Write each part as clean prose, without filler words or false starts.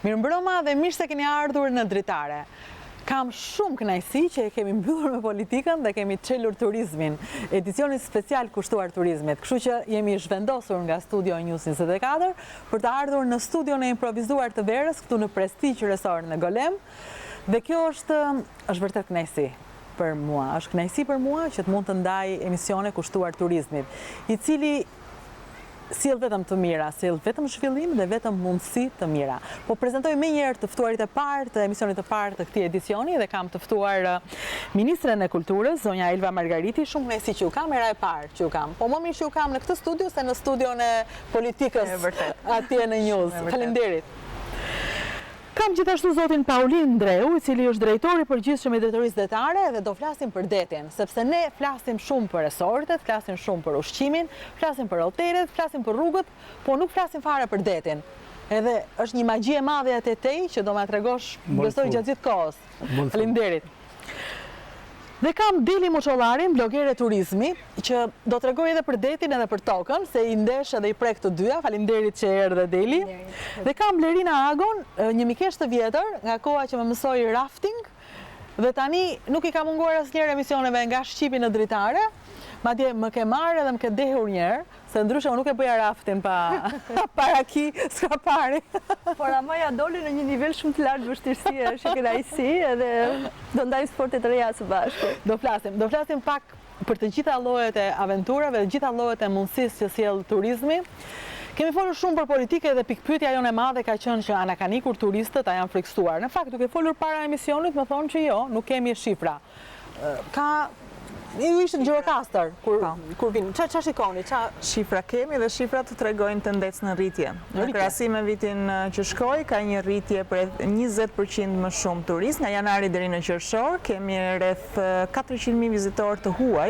Mirëmbrëma dhe mirë se keni ardhur në Dritare. Kam shumë kënaqësi që e kemi mbyllur me politikën dhe kemi çelur turizmin, edicionin special kushtuar turizmit. Kështu që jemi zhvendosur nga studio News 24 për të ardhur në studion e improvisuar të verës këtu në Prestige Resort në Golem. Dhe kjo është vërtet kënaqësi për mua. Është kënaqësi për mua që të mund të ndaj emisione kushtuar turizmit, i cili sjell vetëm të mira, sjell vetëm zhvillim dhe vetëm mundësi të mira. Po prezantoj më njëherë të ftuarit e parë të emisionit të parë të këtij edicioni dhe kam të ftuar Ministren e Kulturës, zonja Elva Margariti. Shumë kënaqësi që u kam, era e parë që u kam. Po më mirë që u kam në këtë studio se në studion e politikës atje në News. Faleminderit. Kam gjithashtu zotin Paulin Ndreu, i cili është drejtori i përgjithshëm i drejtorisë Dritare, dhe do flasim për detin, sepse ne flasim shumë për resortet, flasim shumë për ushqimin, flasim për hotelet, flasim për rrugët, po nuk flasim fare për detin. Edhe është një magji e madhe atë tej që do ma tregosh besoj gjatë gjithë kohës. Faleminderit. Dhe kam Deli Muçollarin, blogere turizmi, që do të tregoj edhe për detin edhe për tokën, se i ndesh edhe i prek të dyja. Faleminderit që erdhe Deli. Dhe kam Lerina Agon, një mikesh të vjetër, nga koha që më mësoi rafting, dhe tani nuk i ka munguar asnjëherë emisioneve nga Shqipi në Dritare. Madje më ke marrë edhe më ke dehur njerë, se ndryshe unë nuk e bëja raftin para ki, s'ka pari. Por ama ja doli në një nivel shumë të lartë vështirësie, është kënaqësi edhe do ndajmë sporte të reja së bashku. Do flasim pak për të gjitha llojet e aventurave, të gjitha llojet e mundësisë që sjell turizmi. Kemi folur shumë për politikë dhe pikpyetja jonë e madhe ka qenë që ana kanë ikur turistët, a janë frikësuar. Në fakt, duke folur para emisionit, më thonë që jo, nuk kemi shifra. Ju ishte në Gjirokastër kur vinë. Qa shikoni? Shifra kemi dhe shifrat të tregojnë tendencë në rritje. Në krahasim me vitin që shkoi, ka një rritje për 20% më shumë turist. Nga janari deri në qershor kemi rreth 400.000 vizitorë të huaj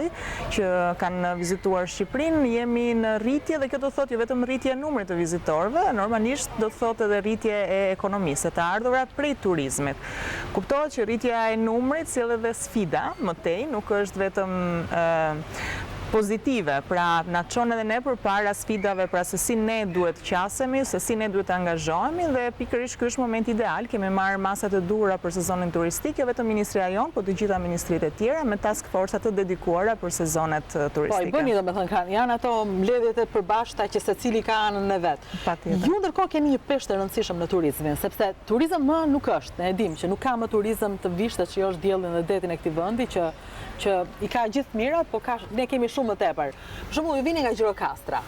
që kanë vizituar Shqipërinë. Jemi në rritje dhe kjo do thotë jo vetëm rritje e numrit të vizitorëve, normalisht do thotë edhe rritje e ekonomisë, të ardhurat prej turizmit. Kuptohet që rritja e numrit sjell edhe sfida më tej, nuk është vetëm pozitive, pra na çon edhe ne përpara sfidave, pra se si ne duhet qasemi, se si ne duhet të angazhohemi, dhe pikërisht ky është momenti ideal. Kemi marrë masat e duhura për sezonin turistik, jo vetëm ministria jon, por të gjitha ministritë e tjera me task force të dedikuara për sezonet turistike. Po, i bëni domethënë janë ato mbledhjet e përbashkëta që secili ka anën e vet. Ju ndërkohë keni një peshë të rëndësishëm në turizmin, sepse turizëm më nuk është, ne e dim që nuk ka më turizëm të vishtet që është diellin dhe detin e këtij vendi që i ka gjithë mirat, po ne kemi shumë më tepër. Për shembull, ju vini nga Gjirokastra.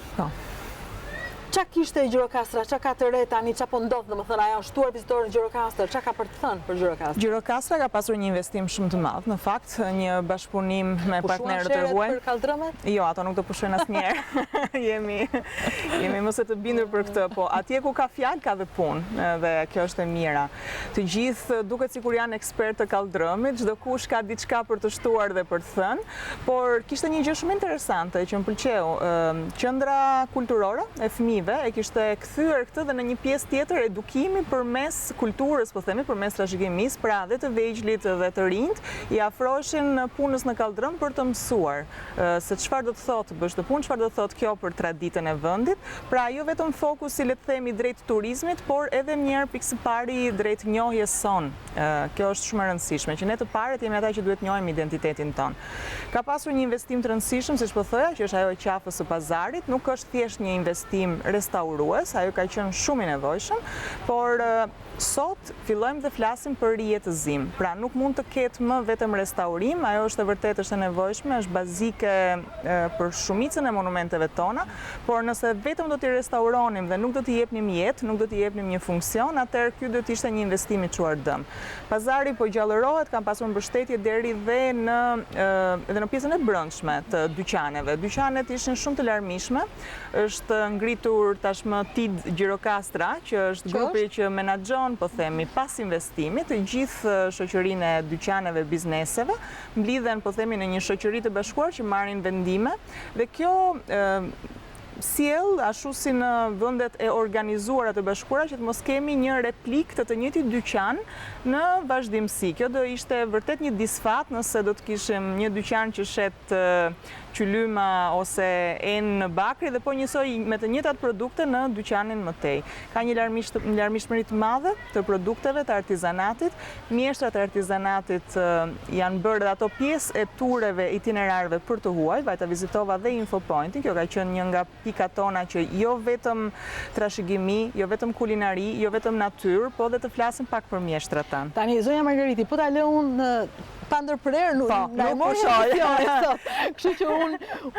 Qa kishte Gjirokastra, qa ka të re tani, qa po ndodh, domethënë a janë shtuar vizitorë në Gjirokastër, qa ka për të thënë për Gjirokastër? Gjirokastra ka pasur një investim shumë të madh, në fakt, një bashkëpunim me partnerët e huaj. Pushuan për kaldrëmet? Jo, ato nuk do pushojnë asnjëherë. Jemi mos e të bindur për këtë, po atje ku ka fjalë ka dhe punë, dhe kjo është e mira. Të gjithë duket sikur janë ekspertë të kaldrëmit, çdo kush ka diçka për të shtuar dhe për të thënë, por kishte një gjë shumë interesante që më pëlqeu, qendra kulturore e fëmijëve e kishte kthyer këtë dhe në një pjesë tjetër edukimi përmes kulturës, po themi, përmes trashëgimisë, pra dhe të vegjëlit dhe të rinjt i afroheshin punës në kaldrëm për të mësuar se çfarë do të thotë bësh të punë, çfarë do të thotë kjo për traditën e vendit. Pra jo vetëm fokusi, le të themi, drejt turizmit, por edhe njëherë pikë së pari drejt njohjes son. Kjo është shumë e rëndësishme, që ne të parët jemi ata që duhet njohim identitetin ton. Ka pasur një investim të rëndësishëm, siç po thoja, që është ajo e qafës së pazarit, nuk është thjesht një investim restaurues, ajo ka qenë shumë i nevojshëm, por sot fillojmë dhe flasim për rijetëzim. Pra nuk mund të ketë më vetëm restaurim, ajo është e vërtetë është e nevojshme, është bazike për shumicën e monumenteve tona, por nëse vetëm do t'i restauronim dhe nuk do t'i jepnim jetë, nuk do t'i jepnim një funksion, atëherë ky do të ishte një investim i çuar dëm. Pazari po gjallërohet, kanë pasur mbështetje deri dhe në pjesën e brendshme të dyqaneve. Dyqanet ishin shumë të larmishme. Është ngritur tashmë TID Gjirokastra, që është grupi që menaxhon, po themi, pas investimit, të gjithë shoqërinë e dyqaneve, bizneseve, mblidhen, po themi, në një shoqëri të bashkuar që marrin vendime, dhe kjo sjell ashtu si në vendet e organizuara të bashkuara që të mos kemi një replik të njëjtit dyqan në vazhdimsi. Kjo do ishte vërtet një disfat nëse do të kishim një dyqan që shet qylyma ose enë në bakri dhe po njësoj me të njëjtat produkte në dyqanin mëtej. Ka një larmishmëri të madhe të produkteve të artizanatit. Mjeshtrat e artizanatit janë bërë dhe ato pjesë e tureve itinerarëve për të huaj. Vajta vizitova dhe infopointin. Kjo ka qenë një nga pikat tona që jo vetëm trashëgimi, jo vetëm kulinari, jo vetëm natyrë, po dhe të flasim pak për mjeshtrat tanë. Tani, zonja Margariti, po ta lë unë pa ndërprer, nuk po shoj. Kështu që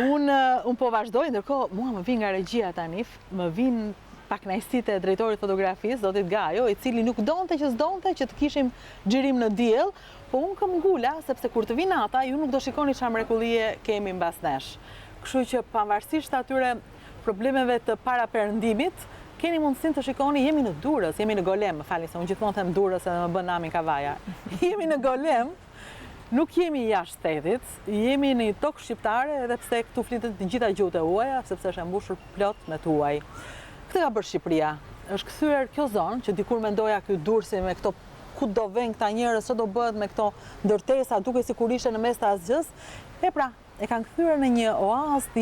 unë po vazhdoj, ndërkohë mua më vin nga regjia tani, më vin pak knajësitë e drejtorit fotografisë, Zotit Gajo, i cili nuk donte që të kishim xhirim në diell, po unë kam ngula sepse kur të vinë ata, ju nuk do shikoni çfarë mrekullie kemi mbas nesh. Kështu që pavarësisht atyre problemeve të paraperëndimit, keni mundësin të shikoni, jemi në Durrës, jemi në Golem, më falni se unë gjithmonë them Durrës edhe më bën namin kavaja. Jemi në Golem, nuk jemi jashtë shtetit, jemi në një tokë shqiptare edhe pse këtu flitet të gjitha gjuhët e huaja, sepse është e mbushur plot me të huaj. Këtë ka bërë Shqipëria. Është kthyer kjo zonë që dikur mendoja ky Durrësi me këto ku do vënë këta njerëz, ç'do bëhet me këto ndërtesa, duke sikur ishte në mes të asgjës. E pra, e kanë kthyer në një oazë të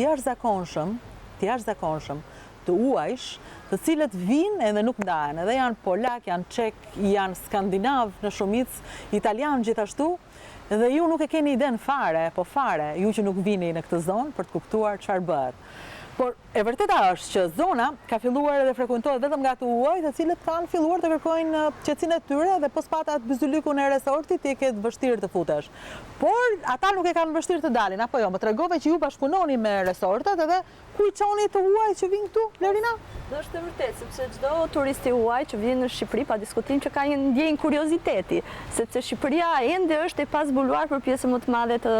jashtëzakonshëm, të huajsh, të cilët vinë edhe nuk ndahen. Edhe janë polak, janë çek, janë skandinav në shumicë, italian gjithashtu. Dhe ju nuk e keni iden fare, po fare, ju që nuk vini në këtë zonë për të kuptuar çfarë bëhet. Por e vërteta është që zona ka filluar edhe frekuentohet vetëm nga të huaj, të cilët kanë filluar të kërkojnë qetësinë e tyre dhe pas patat byzylykun e resortit i ketë vështirë të futesh. Por ata nuk e kanë vështirë të dalin, apo jo, më tregove që ju bashkëpunoni me resortet edhe ku i çoni të huaj që vinë këtu, Lerina? Do është vërtet, sepse çdo turist i huaj që vjen në Shqipëri, pa diskutim që ka një ndjenjë kurioziteti, sepse Shqipëria ende është e pazbuluar për pjesën më të madhe të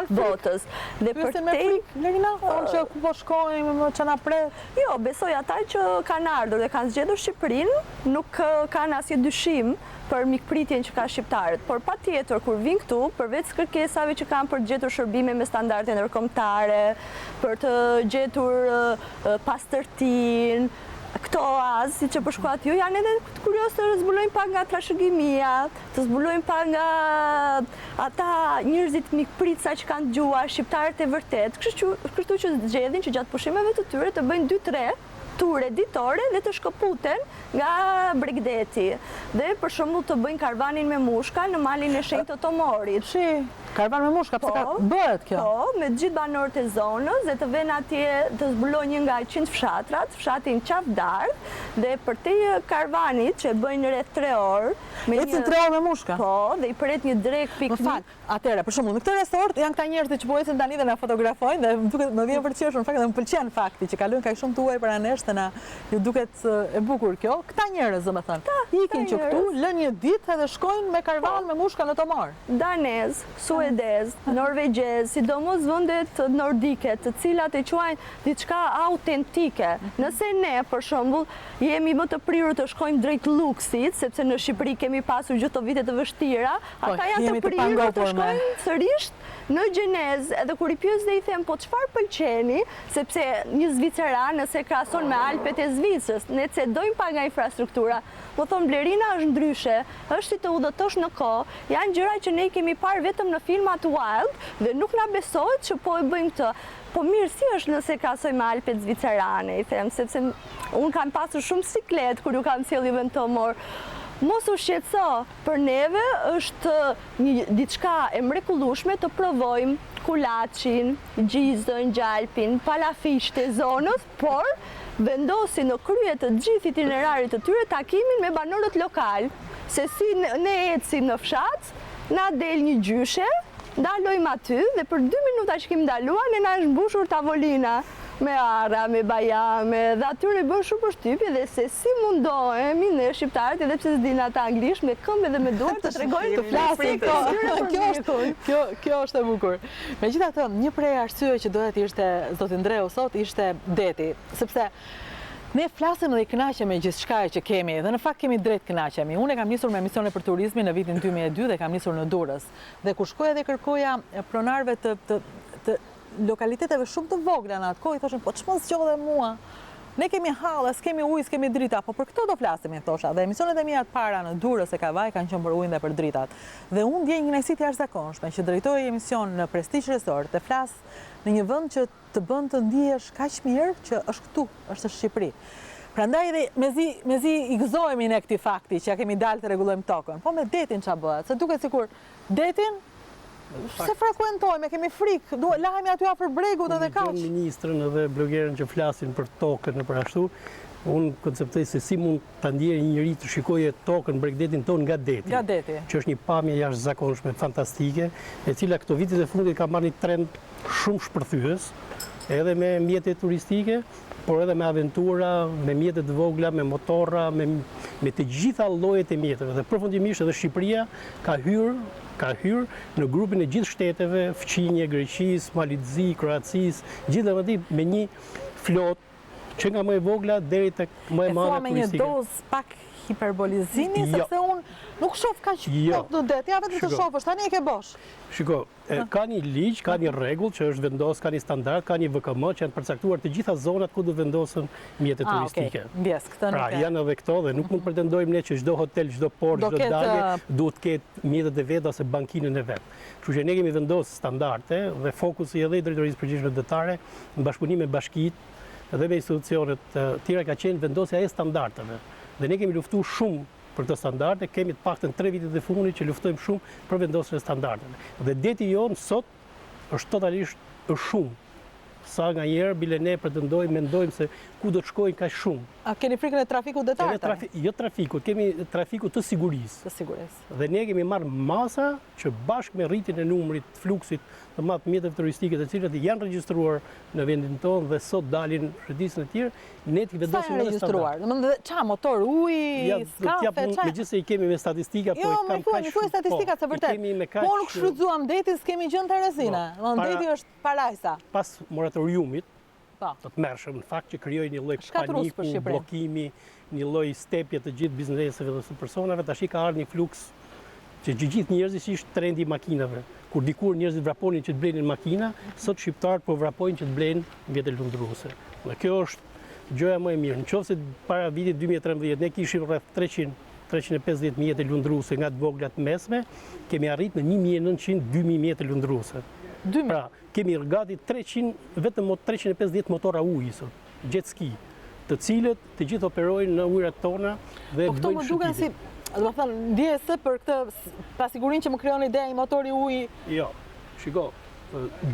botës. Dhe për me frikë, Lerina, që ku po shkojmë, më çana pret. Jo, besoj ata që kanë ardhur dhe kanë zgjedhur Shqipërinë, nuk kanë asnjë dyshim për mikpritjen që ka shqiptarët, por patjetër kur vinë këtu, përveç kërkesave që kanë për të gjetur shërbime me standarde ndërkombëtare, për të gjetur pastërtinë, këto oazë, si që përshkuat ju, janë edhe kurios të zbulojnë pak nga trashëgimia, të zbulojnë pak nga ata njerëzit mikpritësa që kanë dëgjuar, shqiptarët e vërtet, kështu që zgjedhin që gjatë pushimeve të tyre të bëjnë 2-3 ture ditore dhe të shkëputen nga Bregdeti. Dhe për shembull të bëjnë karvanin me mushka në malin e shenjtë të Tomorit. Karvan me mushka, pse bëhet kjo? Po, me të gjithë banorët e zonës dhe të vënë atje të zbulojnë një nga 100 fshatrat, fshatin Qafdar, dhe për te karvanit që e bëjnë rreth 3 orë. Ecin 3 orë me mushka? Po, dhe i përret një drek piknik. Më fal, atëherë, për shembull, në këtë resort janë këta njerëz që po ecin tani dhe na fotografojnë dhe më vjen për qeshur, në fakt dhe më pëlqen fakti që kalojnë kaq shumë tuaj para nesh dhe na ju duket e bukur kjo. Këta njerëz, domethënë, ikin që këtu, lënë një ditë edhe shkojnë me karvan me mushka në Tomor. Danez, suedez, norvegjez, sidomos vendet nordike, të cilat e quajnë diçka autentike. Nëse ne, për shembull, jemi më të prirur të shkojmë drejt luksit, sepse në Shqipëri kemi pasur gjithë të vite të vështira, ata janë të prirur të shkojnë sërish në Gjenez, edhe kur i pyes dhe i them, po çfarë pëlqeni, sepse një zviceran nëse krahason me Alpet e Zvicrës, ne cedojmë pa nga infrastruktura. Po thon Blerina është ndryshe, është si të udhëtosh në kohë, janë gjëra që ne i kemi parë vetëm në filmat wild dhe nuk na besohet që po e bëjmë këtë. Po mirë, si është nëse krahasoj me Alpet zvicerane, i them, sepse unë kam pasur shumë siklet kur ju kam sjellë vend Tomor. Mos u shqetëso, për neve është një diçka e mrekullueshme të provojmë kulaçin, gjizën, gjalpin, palafisht e zonës, por vendosin në krye të gjithë itinerarit të tyre takimin me banorët lokal, se si ne ecim në fshat, na del një gjyshe, ndalojmë aty dhe për 2 minuta që kemi ndaluar, ne na është mbushur tavolina me arra, me bajame, dhe atyre bën shumë përshtypje dhe se si mundohemi ne shqiptarët, edhe pse s'din ata anglisht, me këmbë dhe me duar të tregojnë të flasin. Kjo është e bukur. Megjithatë, një prej arsyeve që dohet ishte zoti Ndreu sot ishte deti, sepse ne flasim dhe i kënaqemi gjithçka që kemi, dhe në fakt kemi drejt kënaqemi. Unë kam nisur me emisione për turizmin në vitin 2002 dhe kam nisur në Durrës. Dhe kur shkoja dhe kërkoja pronarëve të lokaliteteve shumë të vogla në atë kohë, i thoshin, po ç'më zgjodhe mua? Ne kemi hallë, s'kemi ujë, s'kemi drita, po për këto do flasim, i thosha. Dhe emisionet e mia të para në Durrës e Kavaj kanë qenë për ujin dhe për dritat. Dhe unë ndjej një kënaqësi të jashtëzakonshme që drejtoj emision në Prestige Resort të flas në një vend që të bën të ndihesh kaq mirë që është këtu, është Shqipëri. Prandaj dhe mezi i gëzohemi ne këtij fakti që ja kemi dalë të rregullojmë tokën. Po me detin ç'a bëhet? Se duket sikur detin se frekuentojme, kemi frikë, lahemi aty afër bregut edhe kaq. Ministrën edhe blogerën që flasin për tokën e për ashtu, unë konceptoj se si mund ta ndjerë një njeri të shikojë tokën, bregdetin ton nga deti. Nga deti. Që është një pamje jashtëzakonshme, fantastike, e cila këto vitet e fundit ka marrë një trend shumë shpërthyes, edhe me mjetet turistike, por edhe me aventura, me mjetet të vogla, me motorra, me të gjitha llojet e mjeteve. Dhe përfundimisht edhe Shqipëria ka hyrë në grupin e gjithë shteteve, fqinje, Greqisë, Malizzi, Kroacisë, gjithë me një flotë që nga më e vogla deri tek më e madhe turistike. Me një dozë pak hiperbolizimi, sepse unë nuk shoh kaq plot në det. Ja vetëm të shohësh, tani e ke bosh. Shiko, ka një ligj, ka një rregull që është vendos, ka një standard, ka një VKM që janë përcaktuar të gjitha zonat ku do vendosen mjetet turistike. Ndjes, këtë nuk pra, janë edhe këto dhe nuk mund pretendojmë ne që çdo hotel, çdo port, çdo dalje duhet të ketë mjetet e vet ose bankinën e vet. Kështu që ne kemi vendosur standarde dhe fokusi edhe i Drejtorisë Përgjithshme Dritare në bashkëpunim me bashkitë dhe me institucionet të tjera ka qenë vendosja e standardeve. Dhe ne kemi luftuar shumë për këto standarde, kemi të paktën 3 vitet e fundit që luftojmë shumë për vendosjen e standardeve. Dhe deti jonë sot është totalisht shumë. Sa nga njerë, bile ne pretendojmë, mendojmë se ku do të shkojnë kaq shumë. A keni frikën e trafikut detar? Jo trafikut, kemi trafikut të sigurisë. Të sigurisë. Dhe ne kemi marrë masa që bashkë me rritjen e numrit të fluksit të madh të mjeteve turistike të cilat janë regjistruar në vendin tonë dhe sot dalin shëndetësisë e tjerë, ne ti vendosim edhe regjistruar. Domethënë ç'a motor uji, skafe, ç'a? Megjithëse i kemi me statistika, po kam kaq. Jo, më statistikat se vërtet. Po nuk shfrytzuam detin, s'kemi gjën Terezina. Domethënë deti është parajsa. Pas moratoriumit, të të mërshëm në fakt që krijoi një lloj paniku, bllokimi, një lloj stepje të gjithë bizneseve dhe personave, tash ka ardhur një fluks që gjithë njerëzit ishte trendi i makinave. Kur dikur njerëzit vraponin që të blenin makina, sot shqiptarët po vrapojnë që të blenë mjete lundruese. Dhe kjo është gjëja më e mirë. Nëse para vitit 2013 ne kishim rreth 350 mjete lundruese nga të vogla të mesme, kemi arritur në 1900-2000 mjete lundruese. Pra, kemi gati vetëm 350 motora uji sot, jet ski, të cilët të gjithë operojnë në ujërat tona dhe bëjnë shëtitje. Po këto më duken si, do të thënë, ndjese për këtë pasigurinë që më krijon ideja i motori uji? Jo, shiko,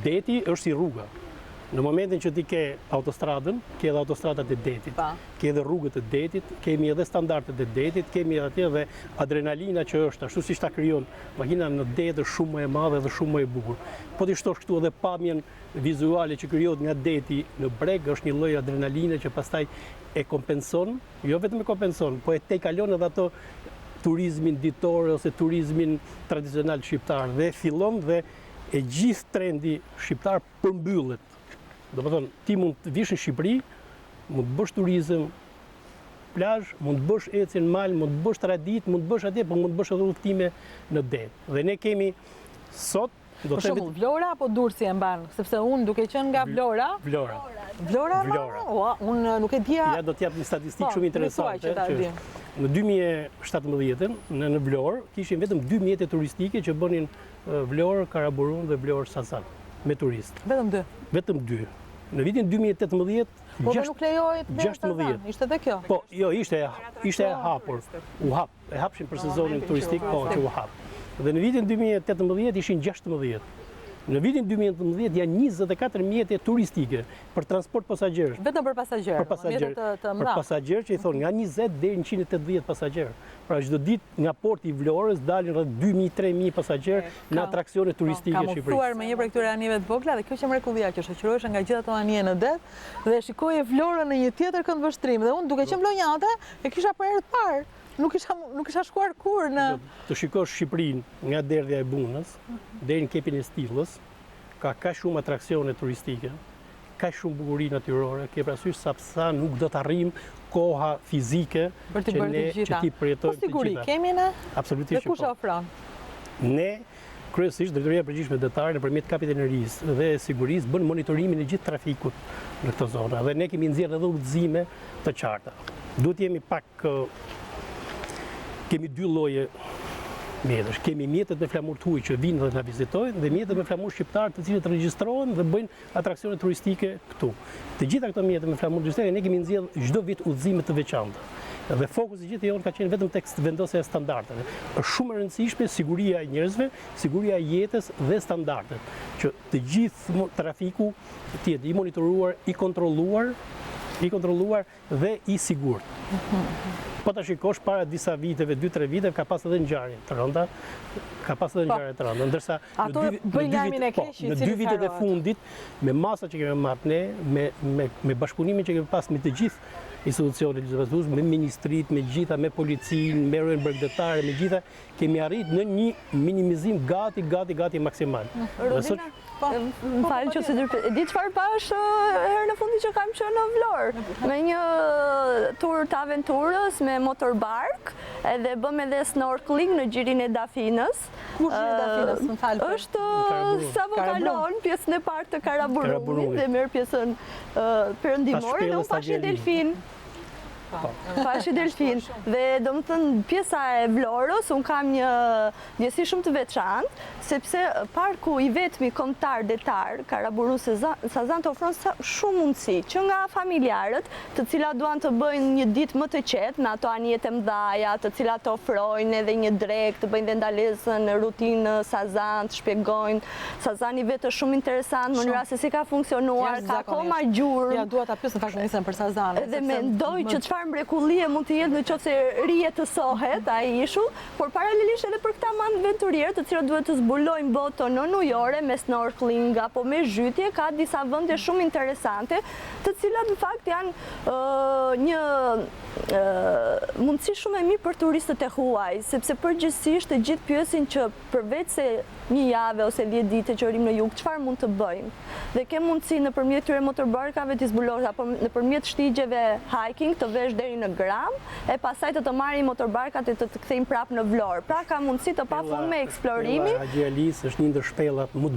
deti është si rruga. Në momentin që ti ke autostradën, ke edhe autostradat e detit, ke edhe rrugët e detit, kemi edhe standardet e detit, kemi atje dhe adrenalina që është, ashtu siç ta krijon makina në det është shumë më e madhe dhe shumë më e bukur. Po ti shtosh këtu edhe pamjen vizuale që krijohet nga deti në breg, është një lloj adrenaline që pastaj e kompenson, jo vetëm e kompenson, po e tejkalon edhe ato turizmin ditor ose turizmin tradicional shqiptar dhe fillon dhe e gjithë trendi shqiptar përmbyllet. Do të thonë, ti mund të vish në Shqipëri, mund të bësh turizëm, plazh, mund të bësh ecje në mal, mund të bësh tradit, mund të bësh atje, por mund të bësh edhe udhëtime në det. Dhe ne kemi sot, do të themi Vlora apo Durrësi e mban, sepse unë duke qenë nga Vlora. Vlora. Unë nuk e dija. Ja do të jap një statistikë shumë interesante që në 2017 në Vlorë kishin vetëm 2 mjete turistike që bënin Vlorë, Karaburun dhe Vlorë Sasan me turistë. Vetëm 2. Vetëm 2. Në vitin 2018, po nuk lejohet ishte edhe kjo. Po, jo, ishte e hapur. E hapshin për sezonin turistik, po që u hap. Dhe në vitin 2018 ishin 16. Në vitin 2019 janë 24 mjete turistike për transport pasagjerësh. Vetëm për pasagjerë. Për pasagjerë që i thonë nga 20 deri në 180 pasagjerë. Pra çdo ditë nga porti i Vlorës dalin rreth 2000-3000 pasagjerë në atraksione turistike në Shqipëri. Kam kuptuar me një prej këtyre anive të vogla dhe kjo që mrekullia që shoqërohesh nga gjithë ato anije në det dhe shikoje Vlorën në një tjetër këndvështrim dhe unë duke qenë vlonjate e kisha për herë të parë. Nuk isha shkuar kur në... Të shikosh Shqipërinë nga derdhja e Bunës, deri në kepin e Stillës, ka kaq shumë atraksione turistike, kaq shumë bukuri natyrore, ke parasysh sa nuk do të arrijm koha fizike që ti përjetojmë të gjitha. Po siguri, kemi ne? Absolutisht. Dhe kush ofron? Ne Kryesisht, Drejtoria e Përgjithshme Detare nëpërmjet Kapitanerisë dhe Sigurisë bën monitorimin e gjithë trafikut në këtë zonë dhe ne kemi nxjerrë edhe udhëzime të qarta. Duhet jemi pak kemi dy lloje mjetësh. Kemi mjetët me flamur të huaj që vinë dhe na vizitojnë dhe mjetët me flamur shqiptar të cilët regjistrohen dhe bëjnë atraksione turistike këtu. Të gjitha këto mjetët me flamur turistike ne kemi nxjerrë çdo vit udhëzime të veçanta. Dhe fokusi gjithë jonë ka qenë vetëm tek vendosja e standardeve. Është shumë e rëndësishme siguria e njerëzve, siguria e jetës dhe standardet, që të gjithë trafiku të jetë i monitoruar, i kontrolluar dhe i sigurt. Po ta shikosh para disa viteve, 2-3 viteve, ka pas edhe ngjarje të rënda, ndërsa në 2 vitet e fundit, me masa që kemi marrë ne, me bashkëpunimin që kemi pas me të gjithë institucionet legislative, me ministrit, me gjitha, me policinë, me Rënbrëg Detare, me gjitha, kemi arrit në një minimizim gati maksimal. Rodina, më falë që e di çfarë pash herë në fundi që kam qenë në Vlorë, me një tur të aventurës me motorbark, edhe bëm edhe snorkeling në gjirin e Dafinës. Ku është gjiri e Dafinës, më falë? Është sa po kalon pjesën e parë të Karaburumit dhe merr pjesën perëndimore dhe unë pash një delfin. Pashi delfin dhe do më thënë pjesa e Vlorës unë kam një ndjesi shumë të veçantë sepse parku i vetmi kombëtar detar Karaburun Sazan të ofron shumë mundësi që nga familjarët të cilat duan të bëjnë një ditë më të qetë në ato anijet e mëdhaja të cilat të ofrojnë edhe një drek të bëjnë dhe ndalesën rutinë Sazan të shpjegojnë Sazani vetë është shumë interesant mënyra se si ka funksionuar ka akoma gjurmë. Ja, dua ta pyes në fakt nisën për Sazanin. Dhe mendoj që çfarë mrekullie mund të jetë në qoftë se rijetësohet ai ishull, por paralelisht edhe për këta aventurier të cilët duhet të zbulojnë botën në ujore me snorkeling apo me zhytje, ka disa vende shumë interesante, të cilat në fakt janë një mundësi shumë e mirë për turistët e huaj, sepse përgjithsisht të gjithë pyesin që përveç se një javë ose 10 ditë që rrim në jug, çfarë mund të bëjmë? Dhe ke mundësi nëpërmjet këtyre motorbarkave të zbulosh apo nëpërmjet shtigjeve hiking të vesh deri në Gram, e pastaj të marrin motorbarkat e të kthejmë prapë në Vlorë. Pra ka mundësi të pafundme eksplorimin. Haxhi Alis është një ndër shpellat më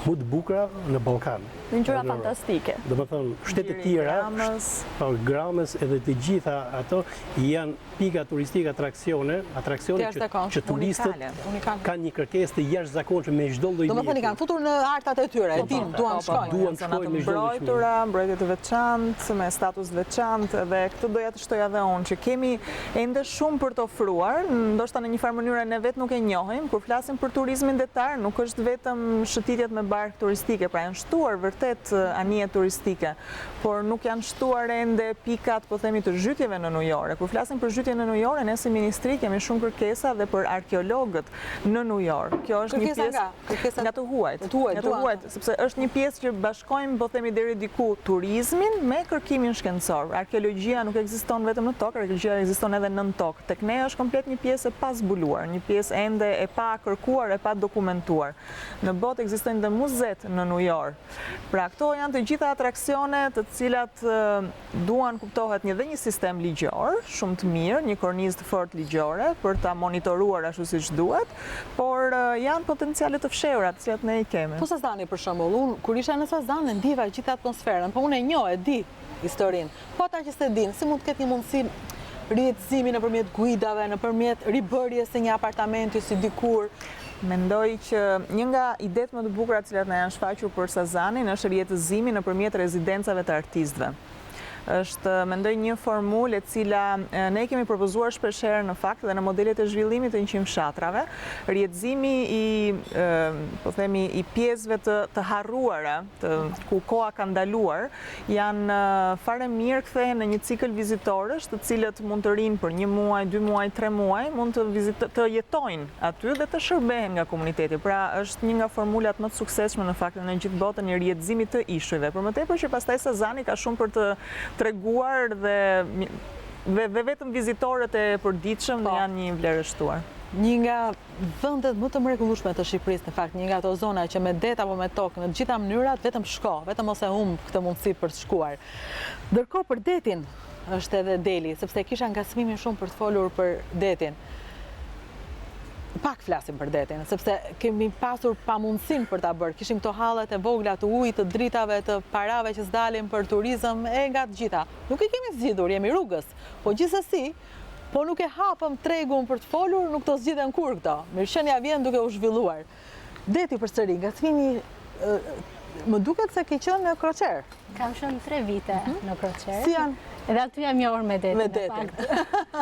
të bukura në Ballkan. Në ngjyra fantastike. Do të thonë, shtetet tjera, Gramës edhe të gjitha ato janë pika turistike atraksione që turistët kanë një kërkesë të jashtëzakonshme me çdo lloj. Do të thonë kanë futur në artat e tyre, duan të shkojnë. Mbrojtje të veçantë, me status veçantë dhe këtë doja të shtoja edhe unë që kemi ende shumë për të ofruar, ndoshta në një farë mënyrë ne vetë nuk e njohim, kur flasim për turizmin detar, nuk është vetëm shëtitjet me barkë turistike, pra janë shtuar vërtet anije turistike, por nuk janë shtuar ende pikat, po themi, të zhytjeve në ujore. Kur flasim për zhytje në ujore, ne si ministri kemi shumë kërkesa dhe për arkeologët në ujor. Kjo është një pjesë nga të huajt, sepse është një pjesë që bashkojmë, po themi, deri diku turizmin me kërkimin shkencor. Arkeologjia nuk ekziston vetëm në tokë, arkeologjia ekziston edhe nën tokë. Tek ne është komplet një pjesë e pa zbuluar, një pjesë ende e pa kërkuar, e pa dokumentuar. Në botë ekzistojnë dhe muzet në New York. Pra këto janë të gjitha atraksione të cilat duan kuptohet dhe një sistem ligjor, shumë të mirë, një kornizë të fortë ligjore për ta monitoruar ashtu siç duhet, por janë potenciale të fshehura të cilat ne i kemi. Po Sazani për shembull, unë kur isha në Sazan ndiva gjithë atmosferën, po unë e njoh, e di historinë. Po ata që s'e dinë, si mund të ketë një mundësi rihetësimi nëpërmjet guidave, nëpërmjet ribërjes së një apartamenti si dikur. Mendoj që një nga idetë më të bukura të cilat na janë shfaqur për Sazanin është rihetësimi nëpërmjet rezidencave të artistëve. Është, mendoj, një formulë e cila ne kemi propozuar shpeshherë në fakt dhe në modelet e zhvillimit të 100 fshatrave, rihetësimi i pjesëve të harruara, ku koha ka ndaluar, janë fare mirë kthehen në një cikël vizitorësh, të cilët mund të rinë për 1 muaj, 2 muaj, 3 muaj, mund të jetojnë aty dhe të shërbehen nga komuniteti. Pra është një nga formulat më të suksesshme në fakt në gjithë botën i rihetëzimit të ishujve. Për më tepër që pastaj Sazani ka shumë për të treguar dhe vetëm vizitorët e përditshëm janë një vlerështuar. Një nga vendet më të mrekullueshme të Shqipërisë, në fakt, një nga ato zona që me det apo me tokë, në të gjitha mënyrat, vetëm shko, vetëm ose humb këtë mundësi për të shkuar. Ndërkohë për detin është edhe deli, sepse kisha ngacmimin shumë për të folur për detin. pak flasim për detin, sepse kemi pasur pamundësinë për ta bërë. Kishim këto hallet e vogla të ujit, të dritave, të parave që s'dalin për turizëm e nga të gjitha. Nuk i kemi zgjidhur, jemi rrugës, po gjithsesi, po nuk e hapëm tregun për të folur, nuk të zgjidhen kur këto. Mirëqenia vjen duke u zhvilluar. Deti përsëri, ngacmimi më duket se ke qenë në kroqer. Kam qenë 3 vite në kroqer. Si janë? Edhe aty jam njohur me detin. Me detin.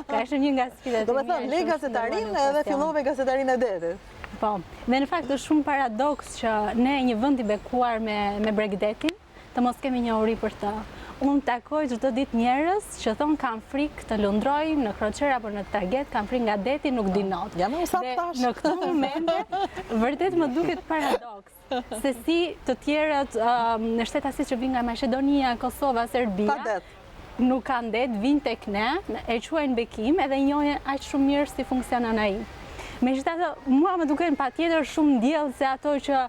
Ka ishte një nga sfidat e mia. Do me thënë, le gazetarinë edhe fillove gazetarinë e detit. Po, dhe në fakt është shumë paradoks që ne një vend i bekuar me bregdetin, të mos kemi njohuri për të. Unë takoj çdo ditë njerëz që thonë kam frikë të lundrojnë në kroqer apo në target, kam frikë nga deti, nuk di not. Jam e sa tash. Në këtë momente, vërtet më duket paradoks. Se si të tjerët në shtetasit që vinë nga Maqedonia, Kosova, Serbia, nuk kanë det, vinë tek ne, e quajnë bekim edhe njohin aq shumë mirë si funksionon ai. Megjithatë, mua më duken patjetër shumë ndjellë se ato që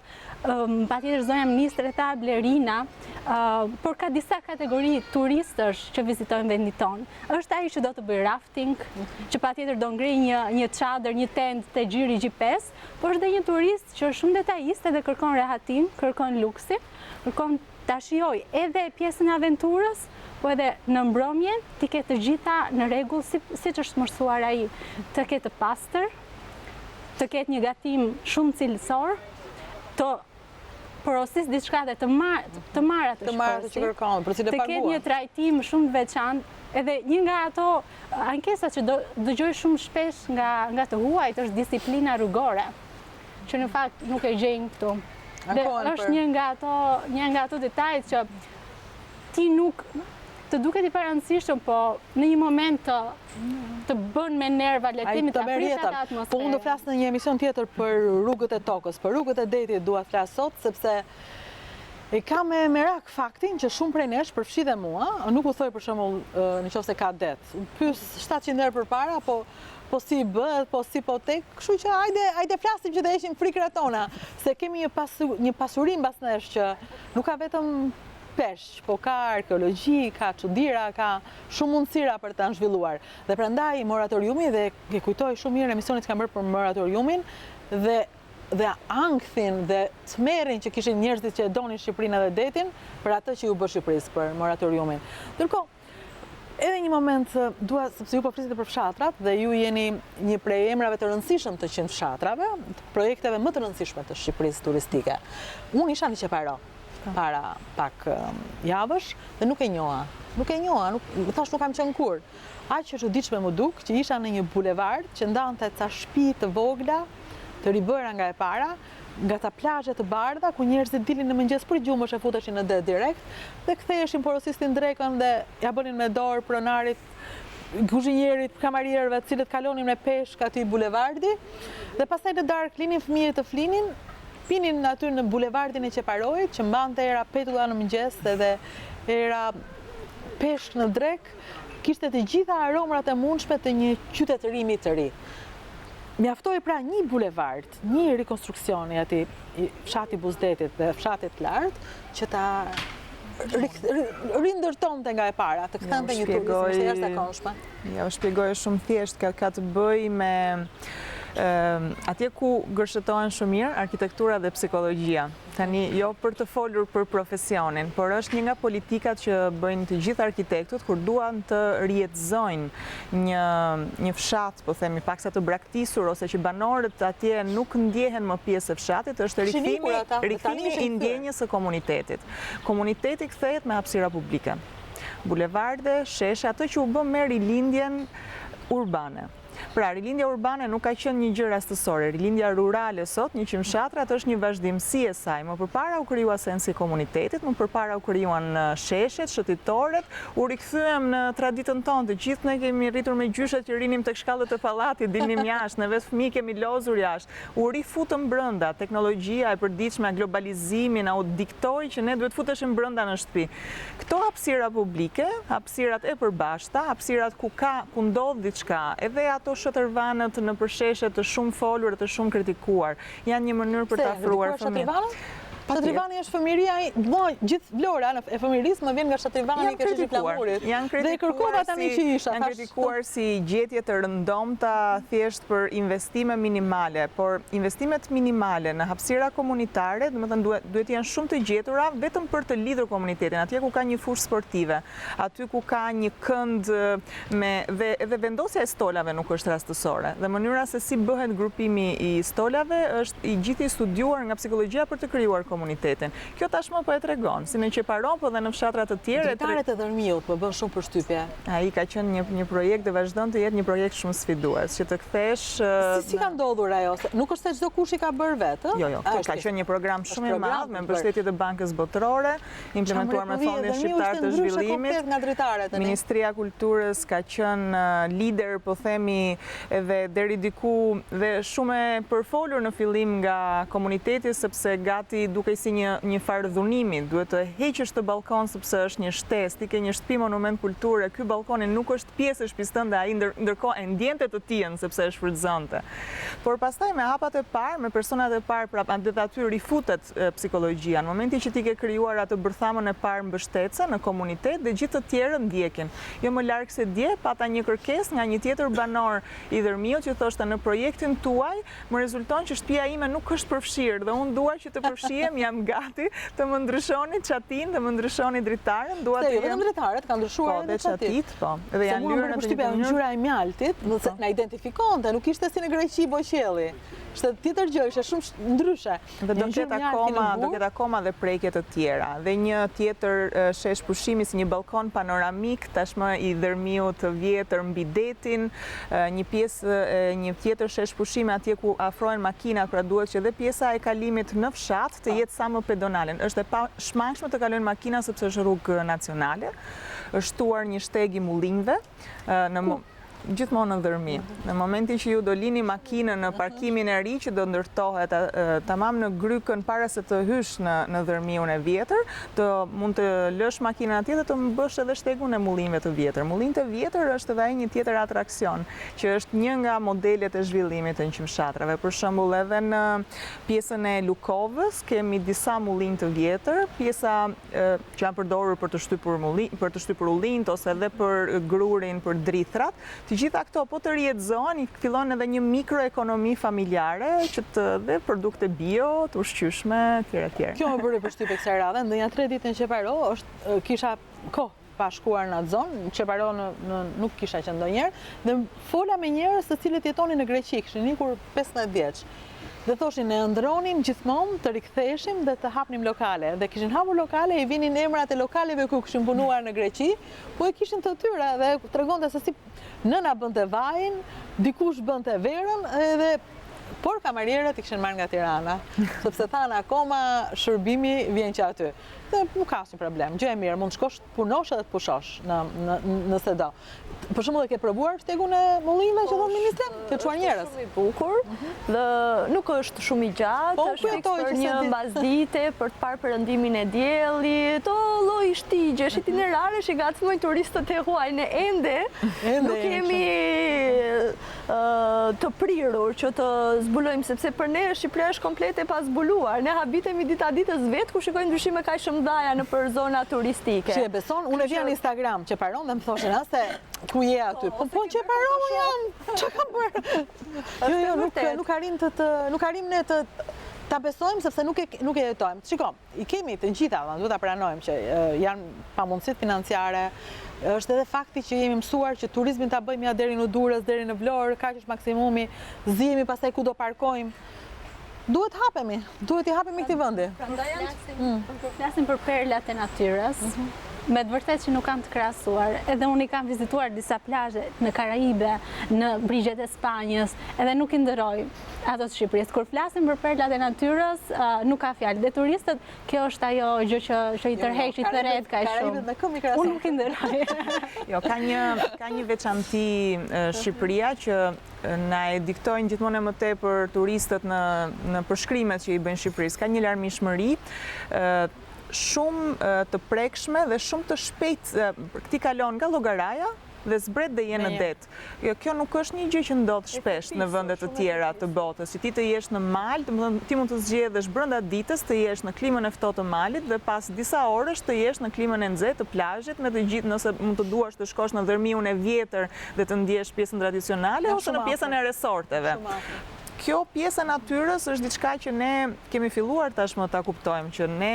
patjetër zonja ministre tha Blerina, por ka disa kategori turistësh që vizitojnë vendin tonë. Është ai që do të bëjë rafting, që patjetër do ngrej një çadër, një tent te xhiri G5, por është edhe një turist që është shumë detajist edhe kërkon rehatim, kërkon luksin, kërkon ta shijoj edhe pjesën e aventurës, po edhe në mbrëmjen ti ke të gjitha në rregull siç është mësuar ai, të ketë të pastër, të ketë një gatim shumë cilësor, të porosis diçka dhe të marrë atë që kërkon, për cilë e të paguan. ketë një trajtim shumë të veçantë, edhe një nga ato ankesat që dëgjoj shumë shpesh nga të huajt është disiplina rrugore, që në fakt nuk e gjejnë këtu. Dhe është një nga ato detajt që ti nuk të duket i parancishëm, po në një moment të bën me nerva letimit të aprish atë atmosferë. Po unë do flas në një emision tjetër për rrugët e tokës, për rrugët e detit dua të flas sot, sepse e kam me merak faktin që shumë prej nesh, përfshi dhe mua, nuk u thoj për shembull nëse ka det. Unë pyes 700 herë përpara, po si bëhet, po si po tek, kështu që hajde flasim që të heqim frikrat tona, se kemi një pasuri mbas nesh që nuk ka vetëm peshq, po ka arkeologji, ka çuditëra, ka shumë mundësira për ta zhvilluar. Dhe prandaj moratoriumi, dhe e kujtoj shumë mirë emisionit që kam bërë për moratoriumin, dhe ankthin dhe tmerrin që kishin njerëzit që e donin Shqipërinë edhe detin për atë që ju bë Shqipërisë për moratoriumin. Ndërkohë, edhe një moment dua, sepse ju po flisite për fshatrat dhe ju jeni një prej emrave të rëndësishëm të 100 fshatrave, të projekteve më të rëndësishme të Shqipërisë turistike. Unë isha në Qeparo para pak javësh dhe nuk e njoha. Nuk e njoha, thash nuk kam qenë kur. Aq që çuditshme më duk që isha në një bulevard që ndante ca shtëpi të vogla, të ribëra nga e para, nga ta plazhe të bardha ku njerëzit dilin në mëngjes për gjumësh e futeshin në det direkt dhe ktheheshin, porosistin drekën dhe ja bënin me dorë pronarit, kuzhinjerit, kamarierëve, të cilët kalonin me peshk aty bulevardi dhe pastaj në darkë linin fëmijët të flinin, pinin aty në bulevardin e Qeparojit, që mbante era petulla në mëngjes edhe era peshk në drek, kishte të gjitha aromrat e mundshme të një qytetërimi të ri. Mjaftoi pra një bulevard, një rekonstruksioni aty, fshati Buzdetit dhe fshatit të lartë, që ta rindërtonte nga e para, të kthente një turizëm të jashtëzakonshëm. Ja, u shpjegoj shumë thjesht, ka të bëj me atje ku gërshëtohen shumë mirë arkitektura dhe psikologjia. Tani, jo për të folur për profesionin, por është një nga politikat që bëjnë të gjithë arkitektut kur duan të rjetëzojnë një fshat, po themi paksa të braktisur, ose që banorët atje nuk ndjehen më pjesë e fshatit, është rikthimi i ndjenjës së komunitetit. Komuniteti kthehet me hapësira publike. Bulevarde, sheshe, ato që u bë me rilindjen urbane. Pra, rilindja urbane nuk ka qenë një gjë rastësore. Rilindja rurale sot, 100 fshatrat, është një vazhdimsi e saj. Më përpara u krijua sensi i komunitetit, më përpara u krijuan sheshet, shëtitoret, u rikthyem në traditën tonë. Të gjithë ne kemi rritur me gjyshet që rinim tek shkallët e pallatit, dilnim jashtë, ne vetë fëmijë kemi lozur jashtë. U rifutëm brenda, teknologjia e përditshme, globalizimi na u diktoi që ne duhet futeshim brenda në shtëpi. Këto hapësira publike, hapësirat e përbashkëta, hapësirat ku ndodh diçka, edhe ato shëtërvanët në përsheshe të shumë folur, të shumë kritikuar. Janë një mënyrë për të afruar fëmijët. Shatrivani është fëmiria, gjithë vlora e fëmirisë më vjen nga Shatrivani ke sheshi flamurit. Dhe kërkova tani që isha. Janë kritikuar si gjetje të rëndomta thjesht për investime minimale, por investimet minimale në hapësira komunitare, domethënë duhet janë shumë të gjetura vetëm për të lidhur komunitetin, atje ku ka një fushë sportive, aty ku ka një kënd dhe vendosja e stolave nuk është rastësore. Dhe mënyra se si bëhet grupimi i stolave është i gjithë i studiuar nga psikologjia për të krijuar komunitetin. Kjo tashmë po e tregon, si në Qeparon, po dhe në fshatra të tjera. Dritare të Dërmiut më bën shumë përshtypje. Ai ka qenë një projekt dhe vazhdon të jetë një projekt shumë sfidues, që të kthesh. Si ka ndodhur ajo? Nuk është se çdo kush i ka bërë vetë? Jo, ka qenë një program shumë i madh me mbështetje të Bankës Botërore, implementuar me Fondin Shqiptar të Zhvillimit. Ministria e Kulturës ka qenë lider, po themi, edhe deri diku dhe shumë e përfolur në fillim nga komuniteti, sepse gati duke si një farë dhunimi, duhet të heqësh të balkon sepse është një shtesë, ti ke një shtëpi monument kulture, ky balkoni nuk është pjesë e shtëpisë tënde, ai ndërkohë e ndjente të tijën sepse e shfrytëzonte. Por pastaj me hapat e parë, me personat e parë, prap aty rifutet psikologjia. Në momentin që ti ke krijuar atë bërthamën e parë mbështetëse në komunitet dhe gjithë të tjerë ndjekin. Jo më larg se dje pata një kërkesë nga një tjetër banor i Dërmiut që thoshte në projektin tuaj më rezulton që shtëpia ime nuk është përfshirë dhe unë dua që të përfshihem, jam gati të më ndryshoni çatin, të më ndryshoni dritaren, dua të jem. Vetëm dritaret kanë ndryshuar edhe çatit, po. Dhe janë lyrë në një ngjyra e mjaltit, na identifikonte, nuk ishte si në Greqi Boqelli. Ishte tjetër gjë, ishte shumë ndryshe. Dhe do ketë akoma dhe prekje të tjera. Dhe një tjetër shesh pushimi si një balkon panoramik, tashmë i Dërmiut të vjetër mbi detin, një tjetër shesh pushimi atje ku afrohen makinat, pra duhet që dhe pjesa e kalimit në fshat të jetë sa më pedonale. Është e pashmangshme të kalojnë makina sepse është rrugë nacionale. Është shtuar një shteg i mullinjve gjithmonë në Dërmi. Në momentin që ju do lini makinën në parkimin e ri që do ndërtohet tamam në grykën para se të hysh në Dërmiun e vjetër, të mund të lësh makinën atje dhe të bësh edhe shtegun e mullinjve të vjetër. Mullinjt e vjetër është edhe ai një tjetër atraksion, që është një nga modelet e zhvillimit të njëmshatrave. Për shembull, edhe në pjesën e Lukovës kemi disa mullinj të vjetër, pjesa që janë përdorur për të shtypur ullinjt ose edhe për grurin, për dritrat. Të gjitha këto, po të rjetëzohen, fillon edhe një mikroekonomi familjare, që të dhe produkte bio, të ushqyeshme, tjera. Kjo më bëri përshtypje kësaj radhe, ndonjë 3 ditë në Qeparon, kisha kohë pa shkuar në atë zonë, në Qeparon nuk kisha qenë ndonjëherë, dhe fola me njerëz të cilët jetonin në Greqi, kishin ikur 15 vjeç. Dhe thoshin ne ëndronin gjithmonë të riktheheshim dhe të hapnim lokale. Dhe kishin hapur lokale, i vinin emrat e lokaleve ku kishin punuar në Greqi, po e kishin të tyre dhe tregonte se si nëna bënte vajin, dikush bënte verën, por kamarierët i kishin marrë nga Tirana, sepse thanë akoma shërbimi vjen që aty. Dhe nuk ka asnjë problem, gjë e mirë, mund të shkosh punosh edhe të pushosh nëse do. Për shembull e ke provuar shtegun e mullinjve që thon ministri? Ke çuar njerëz? Shumë i bukur dhe nuk është shumë i gjatë, është për një mbasdite për të parë perëndimin e diellit, lloj shtigjesh, itinerare që gacmojnë turistët e huaj. Ne ende nuk jemi të prirur që të zbulojmë, sepse për ne Shqipëria është komplet e pa zbuluar. Ne habitemi dita ditës vetë ku shikojmë ndryshime kaq shumë dhaja në për zona turistike. Që e beson, unë e vjen në Instagram Qeparon dhe më thoshin se ku je aty. Po Qeparon jam, çka kam bërë? Jo, nuk arrim ne të ta besojmë sepse nuk e jetojmë. Shiko, i kemi të gjitha, duhet ta pranojmë që janë pamundësitë financiare. Është edhe fakti që jemi mësuar që turizmin ta bëjmë ja deri në Durrës, deri në Vlorë, kaq është maksimumi, zihemi pastaj ku do parkojmë. Duhet i hapemi këtij vendi. Flasim për perlat e natyrës. Me të vërtet që nuk kam të krahasuar, edhe unë i kam vizituar disa plazhe në Karaibe, në brigjet e Spanjës, edhe nuk i ndëroj ato të Shqipërisë. Kur flasim për perlat e natyrës, nuk ka fjalë. Dhe turistët, kjo është ajo gjë që i tërheq, i tërhet kaq shumë. Unë nuk i ndëroj. Jo, ka një veçanti Shqipëria që na e diktojnë gjithmonë më tepër turistët në përshkrimet që i bëjnë Shqipërisë. Ka një larmishmëri shumë të prekshme dhe shumë të shpejt. Këti kalon nga llogaraja, dhe zbret dhe je në det. Kjo nuk është një gjë që ndodh shpesh në vende të tjera të botës, që ti të jesh në mal, ti mund të zgjedhësh brenda ditës të jesh në klimën e ftohtë të malit dhe pas disa orësh të jesh në klimën e nxehtë të plazhit me të gjithë, nëse mund të duash të shkosh në dërmiun e vjetër dhe të ndjesh pjesën tradicionale ose në pjesën e resorteve. Kjo pjesë e natyrës është diçka që ne kemi filluar tashmë ta kuptojmë, që ne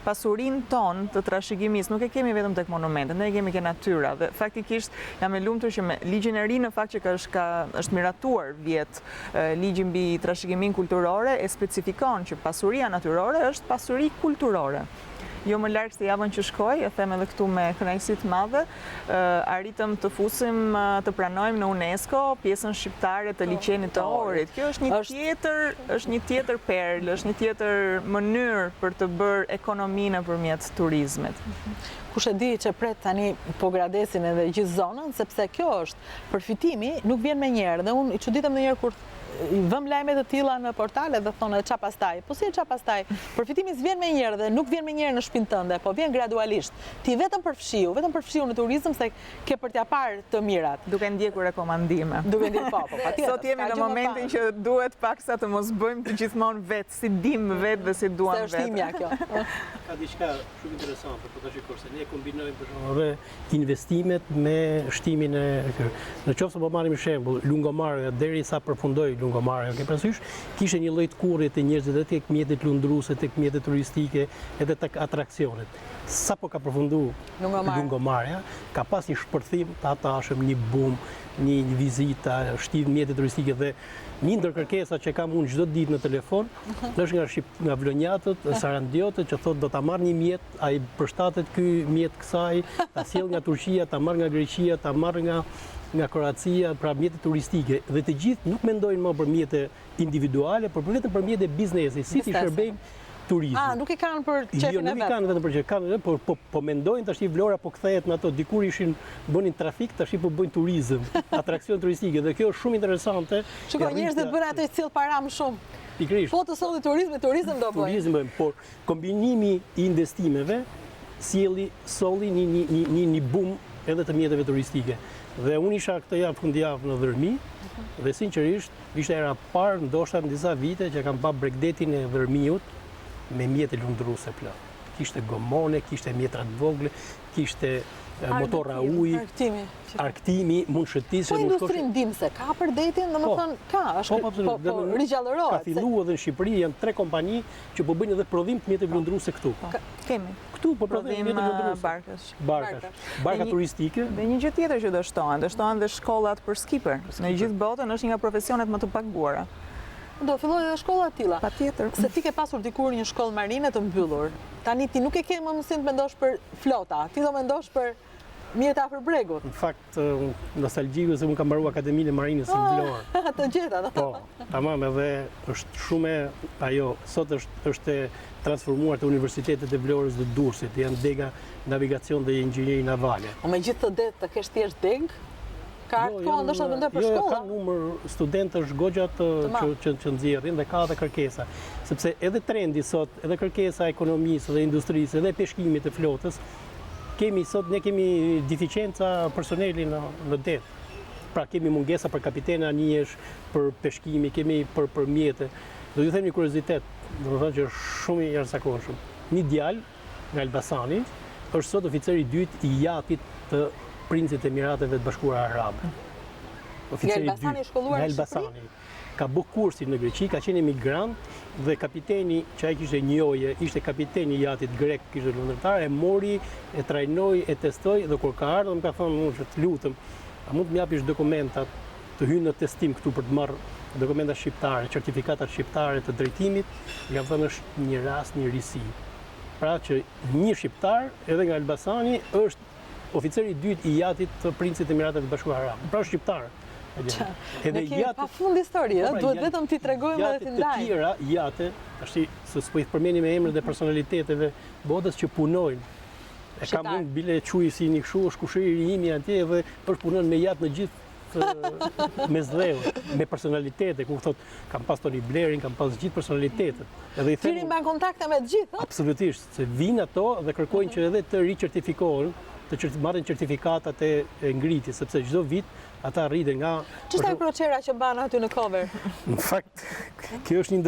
pasurinë tonë të trashëgimisë nuk e kemi vetëm tek monumentet, ne e kemi ke natyra. Dhe faktikisht jam e lumtur që me ligjin e ri në fakt që është miratuar vjet ligji mbi trashëgiminë kulturore e specifikon që pasuria natyrore është pasuri kulturore. Jo më larg se javën që shkoj, e them edhe këtu me kënaqësi të madhe, arritëm të fusim, të pranojmë në UNESCO pjesën shqiptare të liçenit të orit. Kjo është një tjetër perlë, është një tjetër mënyrë për të bërë ekonomi nëpërmjet turizmit. Kush e di që pret tani po gradesin edhe gjithë zonën, sepse kjo është përfitimi, nuk vjen me njerë, dhe unë i çuditem ndonjëherë kur i vëm lajme të tilla në portale dhe thonë qa pastaj. Po si e qa pastaj? Përfitimi s'vjen me njerë dhe nuk vjen me njerë në shpinë tënde, po vjen gradualisht. Ti vetëm përfshiu në turizëm se ke për t'ja parë të mirat. Duke ndjekur rekomandime. Duke ndjekur patjetër. Sot jemi në momentin që duhet paksa të mos bëjmë të gjithmonë vetë, si dim vetë dhe si duam vetë. Se është imja kjo. Ka diçka shumë interesante, po ta shikosh se ne kombinojmë për shembull investimet me shtimin e në qoftë se po marrim shembull Lungomarja derisa përfundoi Lungomarja, ke parasysh, kishte një lloj kurrje të njerëzve edhe tek mjetet lundruese, tek mjetet turistike, edhe tek atraksionet. Sapo ka përfunduar Lungomarja, ka pas një shpërthim të atashëm, një boom, një vizita, shtiv mjetet turistike dhe një ndër kërkesat që kam unë çdo ditë në telefon, është nga vlonjatët, sarandiotët që thotë do ta marr një mjet, ai përshtatet ky mjet kësaj, ta sjell nga Turqia, ta marr nga Greqia, ta marr nga Kroacia, pra mjete turistike, dhe të gjithë nuk mendojnë më për mjete individuale, por vetëm për mjete biznesi, si ti shërbejmë turizmi. Nuk i kanë për qefin e vet. Nuk i kanë vetëm për qefin, po mendojnë tash Vlora po kthehet në ato, dikur bënin trafik, tash po bëjnë turizëm, atraksion turistike, dhe kjo është shumë interesante. Shikoj, njerëzit bëjnë ato që sill para më shumë. Pikërisht. Po të solli turizëm do bëjnë. Turizëm bëjmë, por kombinimi i investimeve solli një boom edhe të mjeteve turistike. Dhe unë isha këtë javë fundjavë në Dhërmi, dhe sinqerisht ishte era parë ndoshta në disa vite që kam pa Bregdetin e Dhërmiut me mjete lundruese plot. Kishte gomone, kishte mjetra të vogla, kishte motorra uji, arktimi, mund shëtisë. Po industrinë ndimse, ka për detin, domethënë ka, është po rigjallërohet. Ka filluar edhe në Shqipëri, janë 3 kompani që po bëjnë edhe prodhim të mjeteve lundruese këtu. Kemi. Këtu po prodhim mjete lundruese. Barka turistike. Dhe një gjë tjetër që dështohen dhe shkollat për skipper. Në gjithë botën është një nga profesionet më të paguara. Do filloj edhe shkolla të tilla. Patjetër. Se ti ke pasur dikur një shkollë marine të mbyllur. Tani ti nuk e ke më mundësinë të mendosh për flota, ti do mendosh për mjeta afër bregut. Në fakt, nostalgjiku se unë kam mbaruar Akademinë e Marinës në Vlorë. Të gjeta. Po, tamam, edhe është shumë ajo, sot është transformuar te universitetet e Vlorës dhe Durrësit, janë dega navigacion dhe inxhinieri navale. O me gjithë të det të kesh thjesht deg? Ka kohë ndoshta mendoj për shkolla. Ka numër studentësh goxha që nxjerrin dhe ka edhe kërkesa, sepse edhe trendi sot, edhe kërkesa e ekonomisë dhe industrisë, edhe peshkimit të flotës, ne kemi deficienca personeli në det. Pra kemi mungesa për kapitena anijesh, për peshkimi, kemi për mjete. Do ju them një kuriozitet, domethënë që është shumë i jashtëzakonshëm. Një djalë nga Elbasani është sot oficeri i dytë i jatit të Princit e Emirateve të Bashkuara Arabe. Oficeri i dytë nga Elbasani. Ka bë kursin në Greqi, ka qenë emigrant dhe kapiteni që ai kishte njohje, ishte kapiteni i jatit grek, kishte lundërtar, e mori, e trajnoi, e testoi dhe kur ka ardhur më ka thonë unë që të lutem, a mund të më japish dokumentat të hyjnë në testim këtu për të marrë dokumenta shqiptare, certifikatat shqiptare të drejtimit, jam thënë është një rast, një risi. Pra që një shqiptar edhe nga Elbasani është oficeri i dytë i jatit të Princit e Emirateve të Bashkuara Arabe. Pra shqiptar. Ne kemi pafund histori, duhet vetëm ti tregojmë edhe ti ndajmë. Të tjera jate, se s'po i përmendni me emrat e personaliteteve botës që punojnë. E kam unë bile quaj si një kështu, është kushëri imi atje dhe është punon me jatë në gjithë me zdheu, me personalitete, ku thot kam pas Tony Blairin, kam pas gjithë personalitetet. Edhe i them mban kontakte me të gjithë, absolutisht, se vinë ato dhe kërkojnë që edhe të ricertifikohen të marrin certifikatat e ngritjes, sepse çdo vit ata rriten nga... Ç'është ajo kroqera që mban aty në cover? Në fakt, kjo është një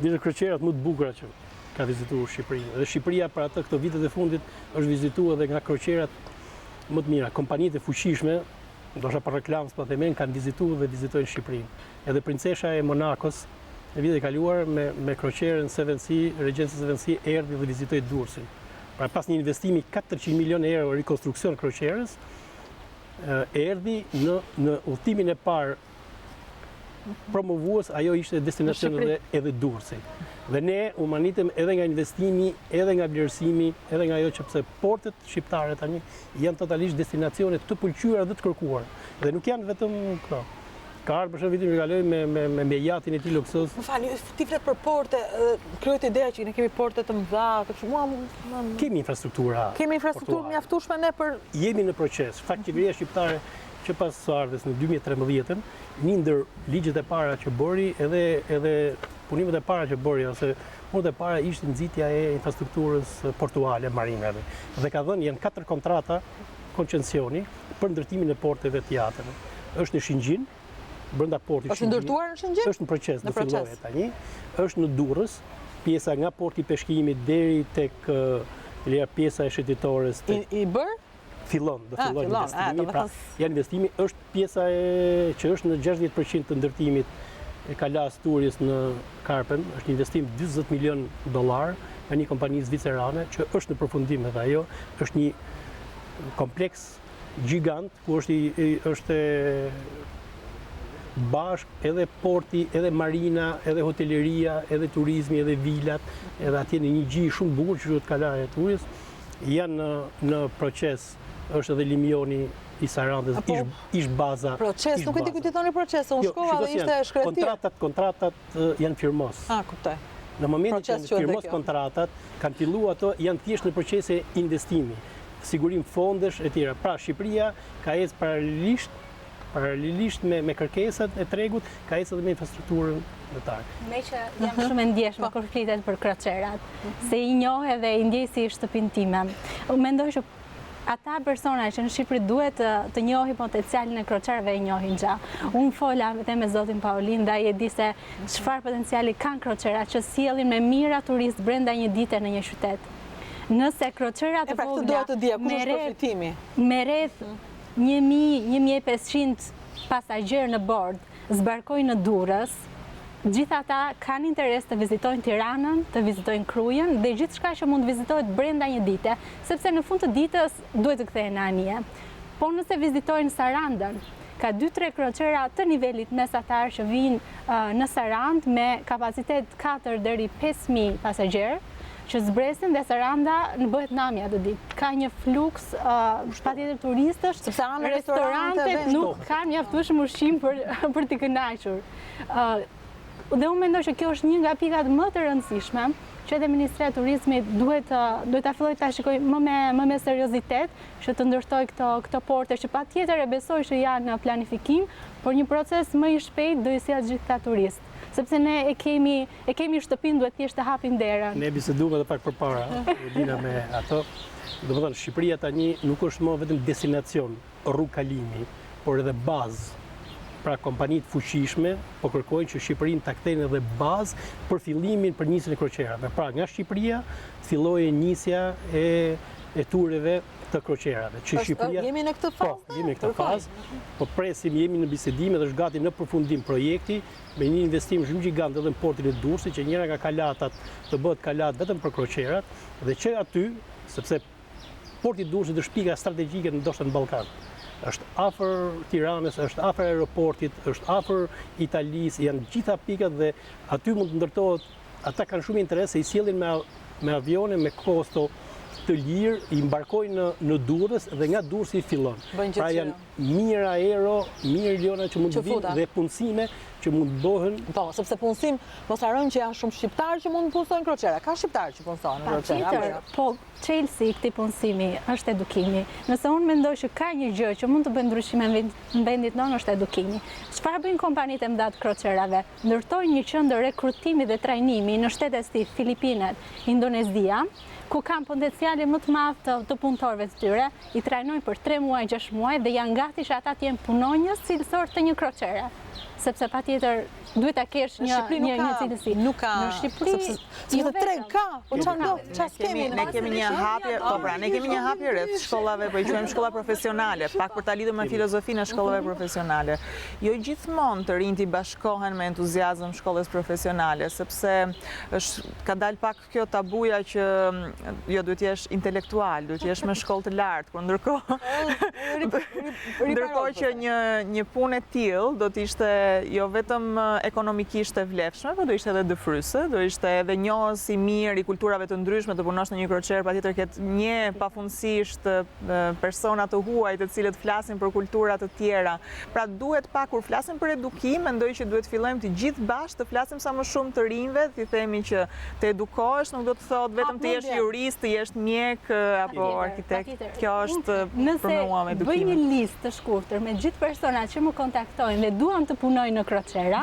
ndër kroqerat më të bukura që ka vizituar Shqipërinë. Dhe Shqipëria për atë këto vitet e fundit është vizituar edhe nga kroqerat më të mira. Kompanitë e fuqishme, ndoshta për reklamë s'po themen, kanë vizituar dhe vizitojnë Shqipërinë. Edhe princesha e Monakos në vitet e kaluar me kroqerën Seven Sea, Regjenca Seven Sea erdhi dhe vizitoi Durrësin. Pra pas një investimi 400 milion euro rekonstruksion kroqerës, erdhi në udhëtimin e parë promovues, ajo ishte destinacion edhe Durrësi. Dhe ne u manitëm edhe nga investimi, edhe nga vlerësimi, edhe nga ajo që pse portet shqiptare tani janë totalisht destinacione të pëlqyera dhe të kërkuar. Dhe nuk janë vetëm këto. Ka ardhur për shembull vitin që kaloi me jatin e tij luksos. Më falni, ti flet për porte, krijohet ideja që ne kemi porte të mëdha, Kemi infrastruktura. Kemi infrastrukturë mjaftueshme ne për... Jemi në proces. Fakt qeveria shqiptare që pas së ardhes në 2013, një ndër ligjet e para që bëri edhe punimet e para që bëri, ose punët e para ishte nxitja e infrastrukturës portuale marinave. Dhe ka dhënë janë 4 kontrata koncencioni për ndërtimin e porteve të jatëve. Është në Shëngjin, brenda portit Shëngjin. Është ndërtuar në Shëngjin? Është në proces, do fillohet tani. Është në Durrës, pjesa nga porti i peshkimit deri tek pjesa e shëtitores. I bër? Do fillon investimi, pra janë investimi, është pjesa që është në 60% të ndërtimit e kalas Turis në Karpen, është një investim $40 milion nga një kompani zvicerane që është në përfundim edhe ajo, është një kompleks gjigant ku është bashk edhe porti, edhe marina, edhe hoteleria, edhe turizmi, edhe vilat, edhe atje në një gjijë shumë bukur që quhet Kalaja e Turis, janë në proces. Është edhe Limioni i Sarandës, ish baza. Proces, nuk e di ku ti thoni proces, unë shkova dhe ishte shkretir. Kontratat janë firmos. Kuptoj. Në momentin që janë firmos kontratat, kanë filluar ato, janë thjesht në procese investimi, sigurim fondesh e tjera. Pra Shqipëria ka ecë paralelisht me kërkesat e tregut, ka ecë edhe me infrastrukturën ndërtare. Me që jam shumë e ndjeshme kur flitet për kroqerat, se i njoh edhe i ndjej si shtëpinë time. Mendoj që ata persona që në Shqipëri duhet të njohin potencialin e kroqerave e njohin gjatë. Unë fola edhe me zotin Paulin dhe ai e di se çfarë potenciali kanë kroqerat që sjellin me mira turist brenda një dite në një qytet. Nëse kroqerat me rreth 1.500 pasagjerë në bord zbarkojnë në Durrës, gjithë ata kanë interes të vizitojnë Tiranën, të vizitojnë Krujën dhe gjithë shka që mund të vizitohet brenda një dite, sepse në fund të ditës duhet të kthehen në anije. Po nëse vizitojnë Sarandën, ka 2-3 kroqera të nivelit mesatar që vinë në Sarandë me kapacitet 4 deri 5.000 pasagjerë, që zbresin dhe Saranda në bëhet nami atë ditë. Ka një fluks patjetër turistësh, restorantet nuk kanë mjaftueshëm ushqim për t'i kënaqur. Dhe unë mendoj që kjo është një nga pikat më të rëndësishme që edhe Ministria e Turizmit duhet ta fillojë ta shikojë më me seriozitet, që të ndërtoj këto porte që patjetër e besoj që janë në planifikim, por një proces më i shpejt do i sjellë gjithë këta turistë. Sepse ne e kemi shtëpinë, duhet thjesht të hapim derën. Ne biseduam edhe pak përpara, Elina, me ato. Domethënë Shqipëria tani nuk është më vetëm destinacion, rrugë kalimi, por edhe bazë. Pra kompanitë fuqishme po kërkojnë që Shqipërinë ta kthejnë edhe bazë për fillimin për nisjen e kroqerave. Pra nga Shqipëria filloi nisja e tureve të kroqerave. Që Shqipëria jemi në këtë fazë? Po, jemi në këtë fazë. Po presim, jemi në bisedime dhe është gati në përfundim projekti me një investim shumë gjigant edhe në portin e Durrësit, që njëra nga kalatat të bëhet kalat vetëm për kroqerat dhe që aty, sepse porti i Durrësit është pika strategjike ndoshta në Ballkan. Është afër Tiranës, është afër aeroportit, është afër Italisë, janë gjitha pikat dhe aty mund të ndërtohet, ata kanë shumë interes se i sjellin me avione, me kosto të lirë, i mbarkojnë në Durrës dhe nga Durrësi fillon. Pra mijëra euro, miliona që mund të vinë dhe punësime që mund të bëhen. Po, sepse punësim, mos harrojmë që janë shumë shqiptarë që mund të punësojnë kroqera. Ka shqiptarë që punësojnë në kroqera. Po, çelësi i këtij punësimi është edukimi. Nëse unë mendoj që ka një gjë që mund të bëjë ndryshime në vendit tonë është edukimi. Çfarë bëjnë kompanitë e mëdha të kroqerave? Ndërtojnë një qendër rekrutimi dhe trajnimi në shtete si Filipinet, Indonezia, ku kanë potenciale më të madh të punëtorëve të tyre, i trajnojnë për 3 muaj, 6 muaj dhe janë gati që ata të jenë punonjës cilësor të një kroqere. Sepse patjetër duhet ta kesh një cilësi. Nuk ka. Në Shqipëri, sepse treg ka, po çfarë ndodh? Çfarë kemi? Ne kemi një hapje, po pra, ne kemi një hapje rreth shkollave, po i quajmë shkolla profesionale, pak për ta lidhur me filozofinë e shkollave profesionale. Jo gjithmonë të rinjt i bashkohen me entuziazëm shkollës profesionale, sepse ka dalë pak kjo tabuja që jo duhet jesh intelektual, duhet jesh me shkollë të lartë, por ndërkohë që një punë e tillë do të ishte jo vetëm ekonomikisht e vlefshme, por do ishte edhe dëfryse, do ishte edhe njohës i mirë i kulturave të ndryshme, të punosh në një kroqer, patjetër ketë një pafundësisht persona të huaj të cilët flasin për kultura të tjera. Pra duhet pak kur flasim për edukim, mendoj që duhet fillojmë të gjithë bashkë të flasim sa më shumë të rinjve, të themi që të edukohesh, nuk do të thotë vetëm të jesh jurist, të jesh mjek apo arkitekt. Kjo është për mua me edukimin. Bëj një listë të shkurtër me gjithë personat që më kontaktojnë dhe duan të punojnë në kroqera.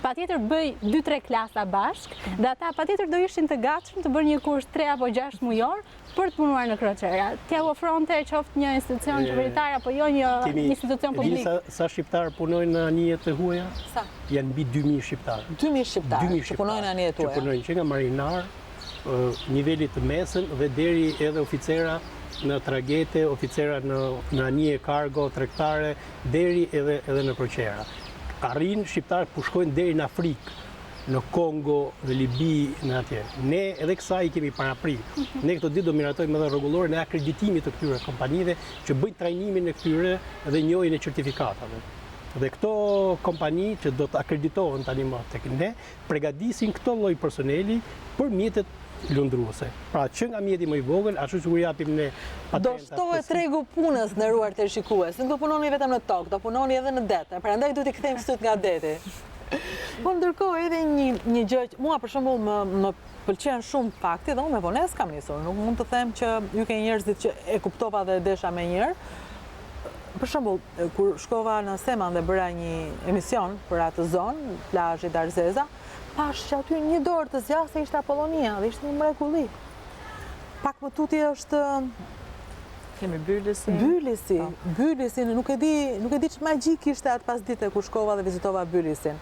Patjetër bëj 2-3 klasa bashk dhe ata patjetër do ishin të gatshëm të bëjnë një kurs 3 apo 6 mujor për të punuar në kroqera. T'ja ofronte qoftë një institucion qeveritar apo jo një institucion publik. Sa shqiptarë punojnë në anijet të huaja? Sa? Janë mbi 2000 shqiptarë. 2000 shqiptarë që punojnë në anijet të huaja. Që punojnë që nga marinar, nivelit të mesën dhe deri edhe oficera në tragete, oficera në anije kargo, tregtare, deri edhe në kroqera. Arrin shqiptarë που shkojnë deri në Afrikë, në Kongo, në Libi, në atje. Ne edhe kësaj kemi paraprit. Ne këto ditë do miratojmë edhe rregullore në akreditimit të këtyre kompanive që bëjnë trajnimin e këtyre dhe njohjen e certifikatave. Dhe këto kompani që do të akreditohen tani më tek ne, përgatisin këto lloj personeli për mjetet lundruese. Pra që nga mjeti më i vogël, ashtu që kur japim ne patenta. Do shtohet tregu punës nderuar televizikues. Nuk do punoni vetëm në tokë, do punoni edhe në det. Prandaj duhet i kthejmë syt nga deti. Po ndërkohë edhe një gjë, mua për shembull më pëlqen shumë fakti dhe unë me vonesë kam nisur. Nuk mund të them që ju ke njerëzit që e kuptova dhe e desha me njëherë. Për shembull, kur shkova në Seman dhe bëra një emision për atë zonë, plazhi Darzeza, pash që aty një dorë të zjasë ishte Apollonia dhe ishte një mrekulli. Pak më tutje është kemi Byllisi. Byllisin, nuk e di që magjik ishte atë pas dite kur shkova dhe vizitova Byllisin.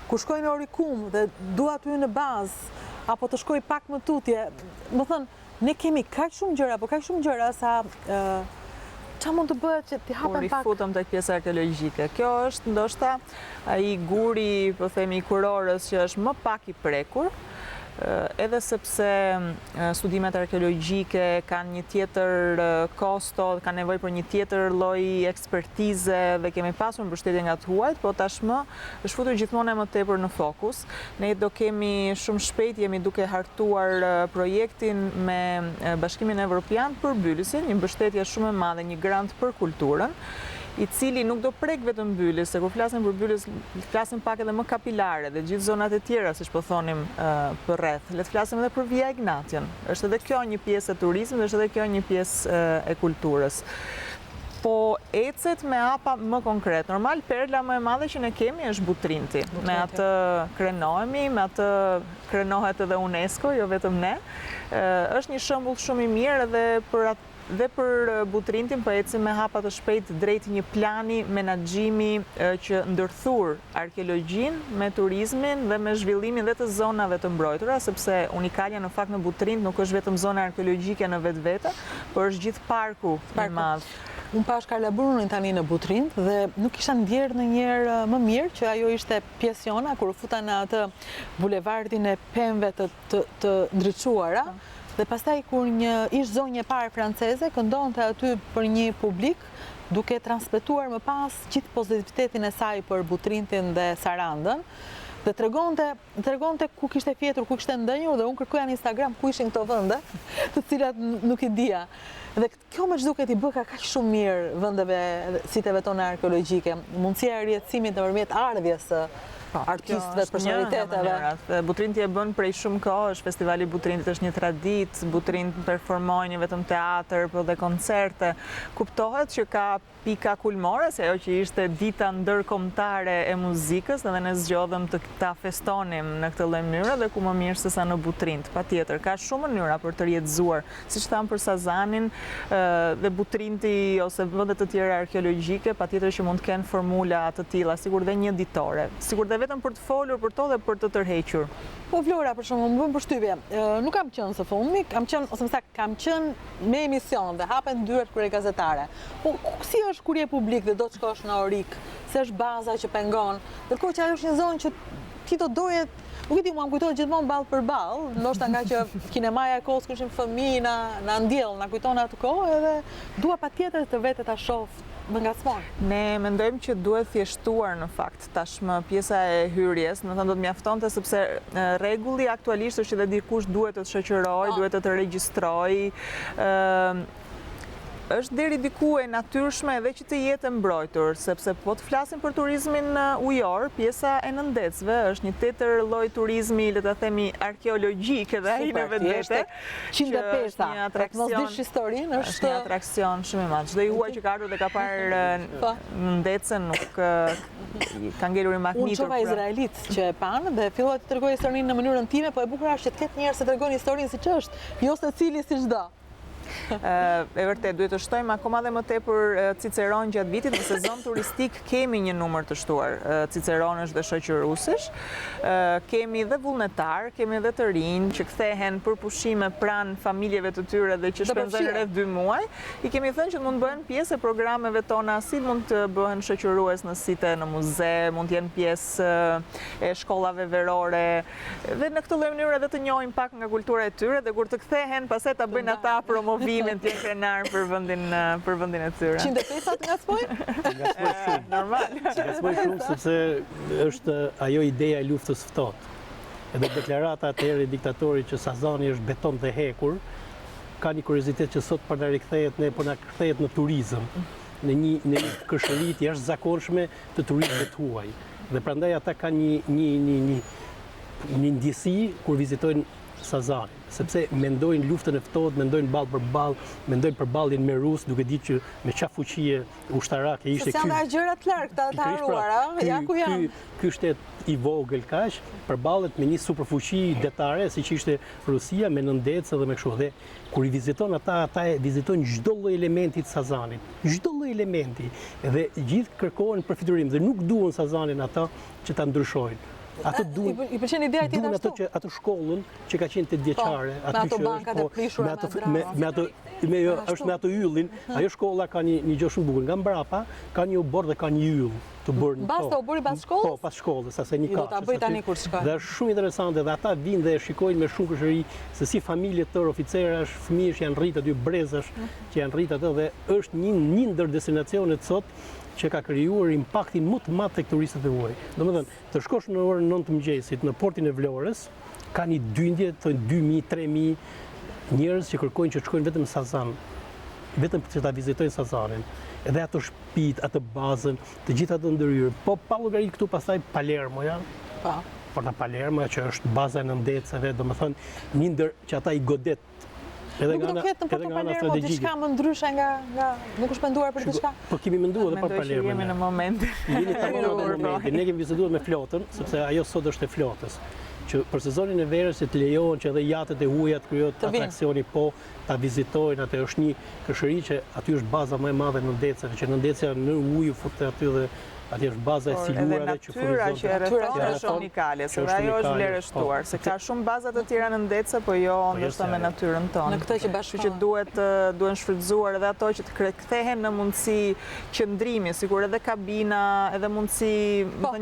Kur shkoj në Orikum dhe dua aty në bazë, apo të shkoj pak më tutje, më thënë, ne kemi kaq shumë gjëra sa qa mund të bëhet që t'i hapen pak? Kur i futëm tek pjesa arkeologjike. Kjo është ndoshta ai guri, po themi, kurorës që është më pak i prekur, edhe sepse studimet arkeologjike kanë një tjetër kosto, kanë nevojë për një tjetër lloj ekspertize dhe kemi pasur mbështetje nga të huajt, po tashmë është futur gjithmonë më tepër në fokus. Ne do kemi shumë shpejt, jemi duke hartuar projektin me Bashkimin Evropian për Byllisin, një mbështetje shumë e madhe, një grant për kulturën, i cili nuk do prek vetëm Byllis, se kur flasim për Byllis, flasim pak edhe më kapilare dhe gjithë zonat e tjera, siç po thonim për rreth. Le të flasim edhe për Via Ignatian. Është edhe kjo një pjesë e turizmit, është edhe kjo një pjesë e kulturës. Po ecet me hapa më konkret. Normal, perla më e madhe që ne kemi është Butrinti. Me atë krenohemi, me atë krenohet edhe UNESCO, jo vetëm ne. Është një shembull shumë i mirë edhe për Butrintin po ecim me hapa të shpejt drejt një plani menaxhimi që ndërthur arkeologjin me turizmin dhe me zhvillimin dhe të zonave të mbrojtura, sepse unikalja në fakt në Butrint nuk është vetëm zona arkeologjike në vetvete, por është gjithë parku i madh. Unë pash Karla Brunin tani në Butrint dhe nuk isha ndjerë në njerë më mirë që ajo ishte pjesë jona kur u futa në atë bulevardin e pemëve të ndriçuara. Dhe pastaj kur një ish zonjë e parë franceze këndonte aty për një publik, duke transmetuar më pas gjithë pozitivitetin e saj për Butrintin dhe Sarandën, dhe tregonte ku kishte fjetur, ku kishte ndënjur dhe unë kërkoja në Instagram ku ishin këto vende, të cilat nuk i dija. Dhe kjo më duket i bë kaq shumë mirë vendeve, siteve tona arkeologjike, mundësia e rihetësimit nëpërmjet ardhjes së artistëve, personaliteteve. Butrinti e bën prej shumë kohësh, festivali Butrintit është një traditë, Butrinti performojnë një vetëm teatr, por dhe koncerte. Kuptohet që ka pika kulmore, se ajo që ishte dita ndërkombëtare e muzikës, dhe ne zgjodhëm të ta festonim në këtë lloj mënyre dhe ku më mirë se sa në Butrint. Patjetër, ka shumë mënyra për të rjetëzuar, siç tham për Sazanin dhe Butrinti ose vende të tjera arkeologjike, patjetër që mund të kenë formula të tilla, sigur dhe një ditore, sigur dhe vetëm për të folur për to dhe për të tërhequr. Po Flora, për shembull, më bën përshtypje. Nuk kam qenë së fundmi, kam qenë me emision dhe hapen dyert kur e gazetare. Po si është kur je publik dhe do të shkosh në Orik, se është baza që pengon, ndërkohë që ajo është një zonë që ti do doje, nuk e di, mua më kujtohet gjithmonë ballë për ballë, ndoshta nga që kinemaja e kohës kishim fëmijë na ndjell, na kujton atë kohë edhe dua patjetër të vetë ta shoh. Ne mendojmë që duhet thjeshtuar në fakt tashmë pjesa e hyrjes, do të mjaftonte sepse rregulli aktualisht është që dikush duhet të shoqërojë, duhet të regjistrojë. Është deri diku e natyrshme edhe që të jetë mbrojtur, sepse po të flasim për turizmin ujor, pjesa e nëndecëve është një tjetër lloj turizmi, le ta themi arkeologjik edhe ai në vetvete. 105, mos dish historinë, është një atraksion shumë i madh. Çdo i huaj që ka ardhur dhe ka parë nëndecën nuk ka ngelur i magnitur. Unë çova izraelit që e panë dhe fillova të tregoj historinë në mënyrën time, po e bukur është që të ketë njerëz që tregojnë historinë siç është, jo secili si çdo. E vërtet, duhet të shtojmë akoma dhe më tepër Ciceron gjatë vitit. Në sezon turistik kemi një numër të shtuar ciceronësh dhe shoqëruesish. Kemi dhe vullnetar, kemi dhe të rinj që kthehen për pushime pranë familjeve të tyre dhe që shpenzojnë rreth 2 muaj. I kemi thënë që mund bëhen pjesë e programeve tona, si mund të bëhen shoqërues në site, në muze, mund të jenë pjesë e shkollave verore dhe në këtë lloj mënyre edhe të njohin pak nga kultura e tyre dhe kur të kthehen, pastaj ta bëjnë ata promovimin të krenar për vendin e tyre. 150 nga spoj? Nga spoj shumë. Normal. Nga spoj shumë, sepse është ajo ideja e luftës ftohtë. Edhe deklarata atëherë e diktatorit që Sazani është beton dhe hekur, ka një kuriozitet që sot po na rikthehet na kthehet në turizëm, në një këshilli të jashtëzakonshme të turistëve huaj. Dhe prandaj ata kanë një ndjesi kur vizitojnë Sazanin, sepse mendojnë luftën e ftohtë, mendojnë ballë për ballë, mendojnë përballjen me rus, duke ditë që me çfarë fuqie ushtarake ishte ky. Se janë gjëra të larta të haruara, ja ku janë. Ky shtet i vogël kaq përballet me një superfuqi detare siç ishte Rusia me nëndecë dhe me kështu. Dhe kur i viziton ata e vizitojnë çdo lloj elementi të Sazanit, çdo lloj elementi, dhe gjithë kërkohen përfiturim dhe nuk duan Sazanin ata që ta ndryshojnë. I pëlqen ideja e tij ashtu. Atë shkollën që ka qenë 8 vjeçare, aty që bankat e prishura është me ato yllin, ajo shkolla ka një gjë shumë bukur. Nga mbrapa ka një ubor dhe ka një yll të bërë. Basta ubori pas shkollës? Po, pas shkollës, asaj një kafshë. Do ta bëj tani kur shkoj. Dhe është shumë interesante dhe ata vinë dhe shikojnë me shumë kushëri se si familje tërë oficerash, fëmijësh janë rritë aty, brezash që janë rritë aty dhe është një ndër destinacionet sot që ka krijuar impaktin më të madh tek turistët e huaj. Domethënë, të shkosh në orën 9 të mëngjesit në portin e Vlorës, ka një dyndje, thonë 2000, 3000 njerëz që kërkojnë që të shkojnë vetëm në Sazan, vetëm që ta vizitojnë Sazanin. Edhe ato shtëpitë, atë bazën, të gjitha ato ndërhyrje. Po pa llogarit këtu pastaj Palermo janë. Po. Porta Palermo që është baza e nëndecëve, domethënë një ndër që ata i godet. Nuk do ketë në Porto Palermo diçka më ndryshe nga nuk është menduar për diçka. Po kemi menduar edhe për Palermo. Jemi në momentin. Ne kemi vizituar me flotën, sepse ajo sot është e flotës. Që për sezonin e verës të lejohen që edhe jatet e huaja të krijohet atraksioni, po ta vizitojnë, atë është një këshëri që aty është baza më e madhe e nëndecëve, që nëndecja në ujë futet aty dhe aty është baza e sigurave që furnizon. Natyra që e rrethon është unikale, se ajo është vlerësuar, se ka shumë baza të tjera në ndece, po jo ndoshta me natyrën tonë. Në këtë që bashkë që duhen shfrytzuar edhe ato që të kthehen në mundësi qëndrimi, sigur edhe kabina, edhe mundësi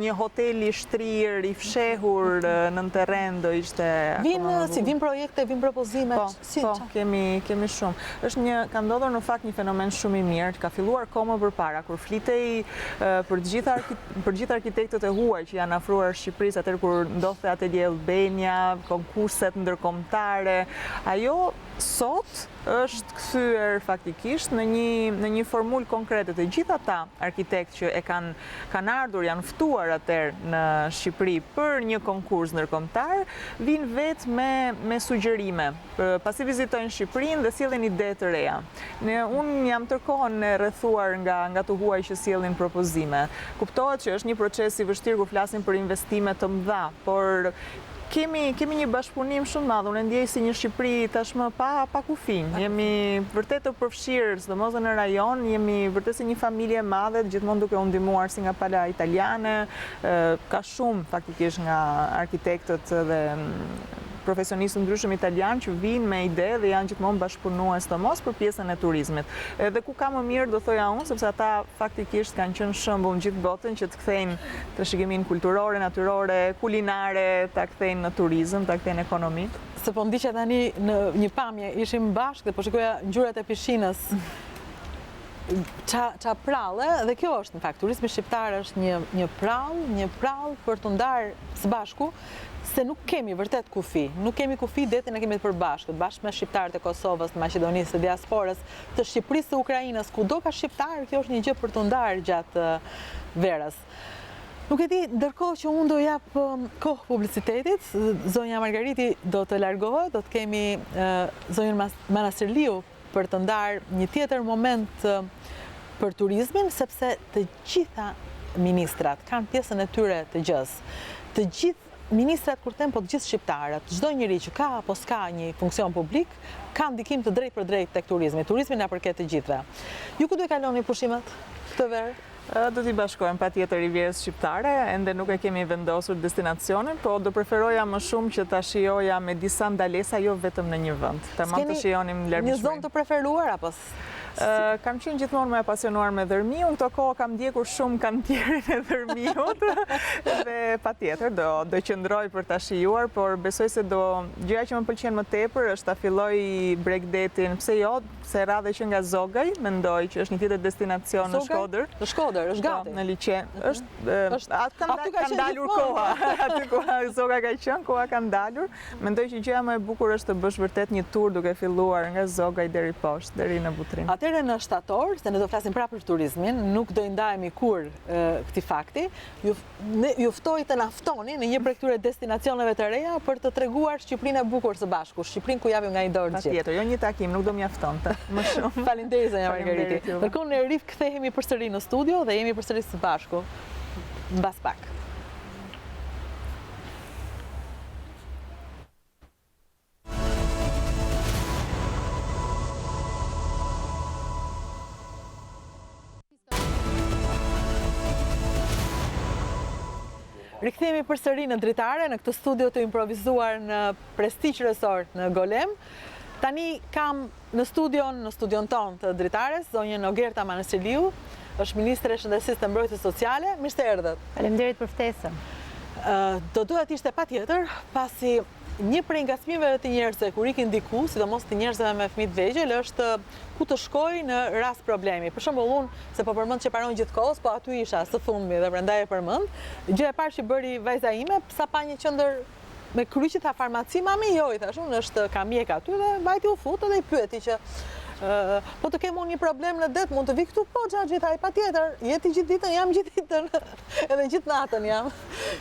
një hotel i shtrirë, i fshehur në terren do ishte. Vin projekte, vin propozime. Po, kemi shumë. Ka ndodhur në fakt një fenomen shumë i mirë, ka filluar kohë më përpara kur flitej për gjithë arkitektët e huaj që janë afruar Shqipërisë atëherë kur ndodhte Atelier Albania, konkurset ndërkombëtare, ajo sot është kthyer faktikisht në një formulë konkrete. Të gjithë ata arkitektë që kanë ardhur, janë ftuar atëherë në Shqipëri për një konkurs ndërkombëtar, vinë vetë me sugjerime. Pasi vizitojnë Shqipërinë dhe sjellin ide të reja. Unë jam tërkohën e rrethuar nga të huaj që sjellin propozime. Kuptohet që është një proces i vështirë kur flasim për investime të mëdha, por kemi një bashkëpunim shumë madh. Unë ndjej si një Shqipëri tashmë pa kufi. Jemi vërtet të përfshirë, sidomos në rajon, jemi vërtet si një familje e madhe, gjithmonë duke u ndihmuar si nga pala italiane, ka shumë faktikisht nga arkitektët dhe profesionistë ndryshëm italianë që vinë me ide dhe janë gjithmonë bashkëpunues sidomos për pjesën e turizmit. Edhe ku ka më mirë do thoja unë, sepse ata faktikisht kanë qenë shembull në gjithë botën që të kthejnë trashëgiminë kulturore, natyrore, kulinare, ta kthejnë në turizëm, ta kthejnë ekonomi. Se po ndiqja tani në një pamje, ishim bashkë dhe po shikoja ngjyrat e pishinës. Qa prallë, dhe kjo është në fakt, turizmi shqiptar është një prallë për të ndarë së bashku, se nuk kemi vërtet kufi. Nuk kemi kufi, detin e kemi të përbashkët, bashkë me shqiptarët e Kosovës, të Maqedonisë, të diasporës, të Shqipërisë, të Ukrainës, kudo ka shqiptar, kjo është një gjë për të ndarë gjatë verës. Nuk e di, ndërkohë që unë do jap kohë publicitetit, zonja Margariti do të largohet, do të kemi zonjën Manastirliu për të ndarë një tjetër moment për turizmin, sepse të gjitha ministrat kanë pjesën e tyre të gjës. Të gjithë ministrat kur them, po të gjithë shqiptarët, çdo njeri që ka apo s'ka një funksion publik, ka ndikim të drejtë për drejtë tek turizmi. Turizmi na përket të gjithëve. Ju ku do i kaloni pushimet këtë verë? Do t'i bashkojmë patjetër Rivierës shqiptare, ende nuk e kemi vendosur destinacionin, po do preferoja më shumë që ta shijoja me disa ndalesa, jo vetëm në një vend. Tamam të shijonim larmishmëri. Një zonë të preferuar apo? Kam qenë gjithmonë më e pasionuar me Dërmiun, këto kohë kam ndjekur shumë kantierin e Dërmiut dhe patjetër do qëndroj për ta shijuar, por besoj se gjëja që më pëlqen më tepër është ta filloj Bregdetin, pse jo, se radhe që nga Zogaj, mendoj që është një tjetër destinacion në Shkodër. Në Shkodër, është gati. Në liçe. Ka ndalur koha. Aty koha Zoga ka qenë, koha ka ndalur. Mendoj që gjëja më e bukur është të bësh vërtet një tur duke filluar nga Zogaj deri poshtë, deri në Butrin. Atëherë në shtator, se ne do flasim prapë për turizmin, nuk do i ndajemi kur këtij fakti, ju ftoj të na ftoni në një prej këtyre destinacioneve të reja për të treguar Shqipërinë e bukur së bashku, Shqipërinë ku japim nga një dorë gjithë. Patjetër, jo një takim, nuk do mjaftonte. Më shumë. Faleminderit zonja Margariti. Ndërkohë ne rikthehemi përsëri në studio dhe jemi përsëri së bashku. Mbas pak. Rikthehemi përsëri në Dritare, në këtë studio të improvizuar në Prestige Resort në Golem. Tani kam në studion tonë të Dritares, zonjën Ogerta Manastirliu, është Ministre e Shëndetësisë dhe Mbrojtjes Sociale. Mirë se erdhët. Faleminderit për ftesën. Do duhet të ishte patjetër, pasi një prej ngacmimeve të njerëzve kur ikin diku, sidomos të njerëzve me fëmijë të vegjël, është ku të shkoj në rast problemi. Për shembull unë, se po përmend që paron gjithkohës, po aty isha së fundmi dhe prandaj e përmend. Gjëja e parë që bëri vajza ime, sa pa një qendër me kryqit tha farmaci, mami jo, i thash unë, është ka mjek aty dhe vajti u futë dhe i pyeti që po të kem unë një problem në det, mund të vi këtu? Po, xhaxhi, thaj, patjetër, jeti gjithë ditën, jam gjithë ditën, edhe gjithë natën jam.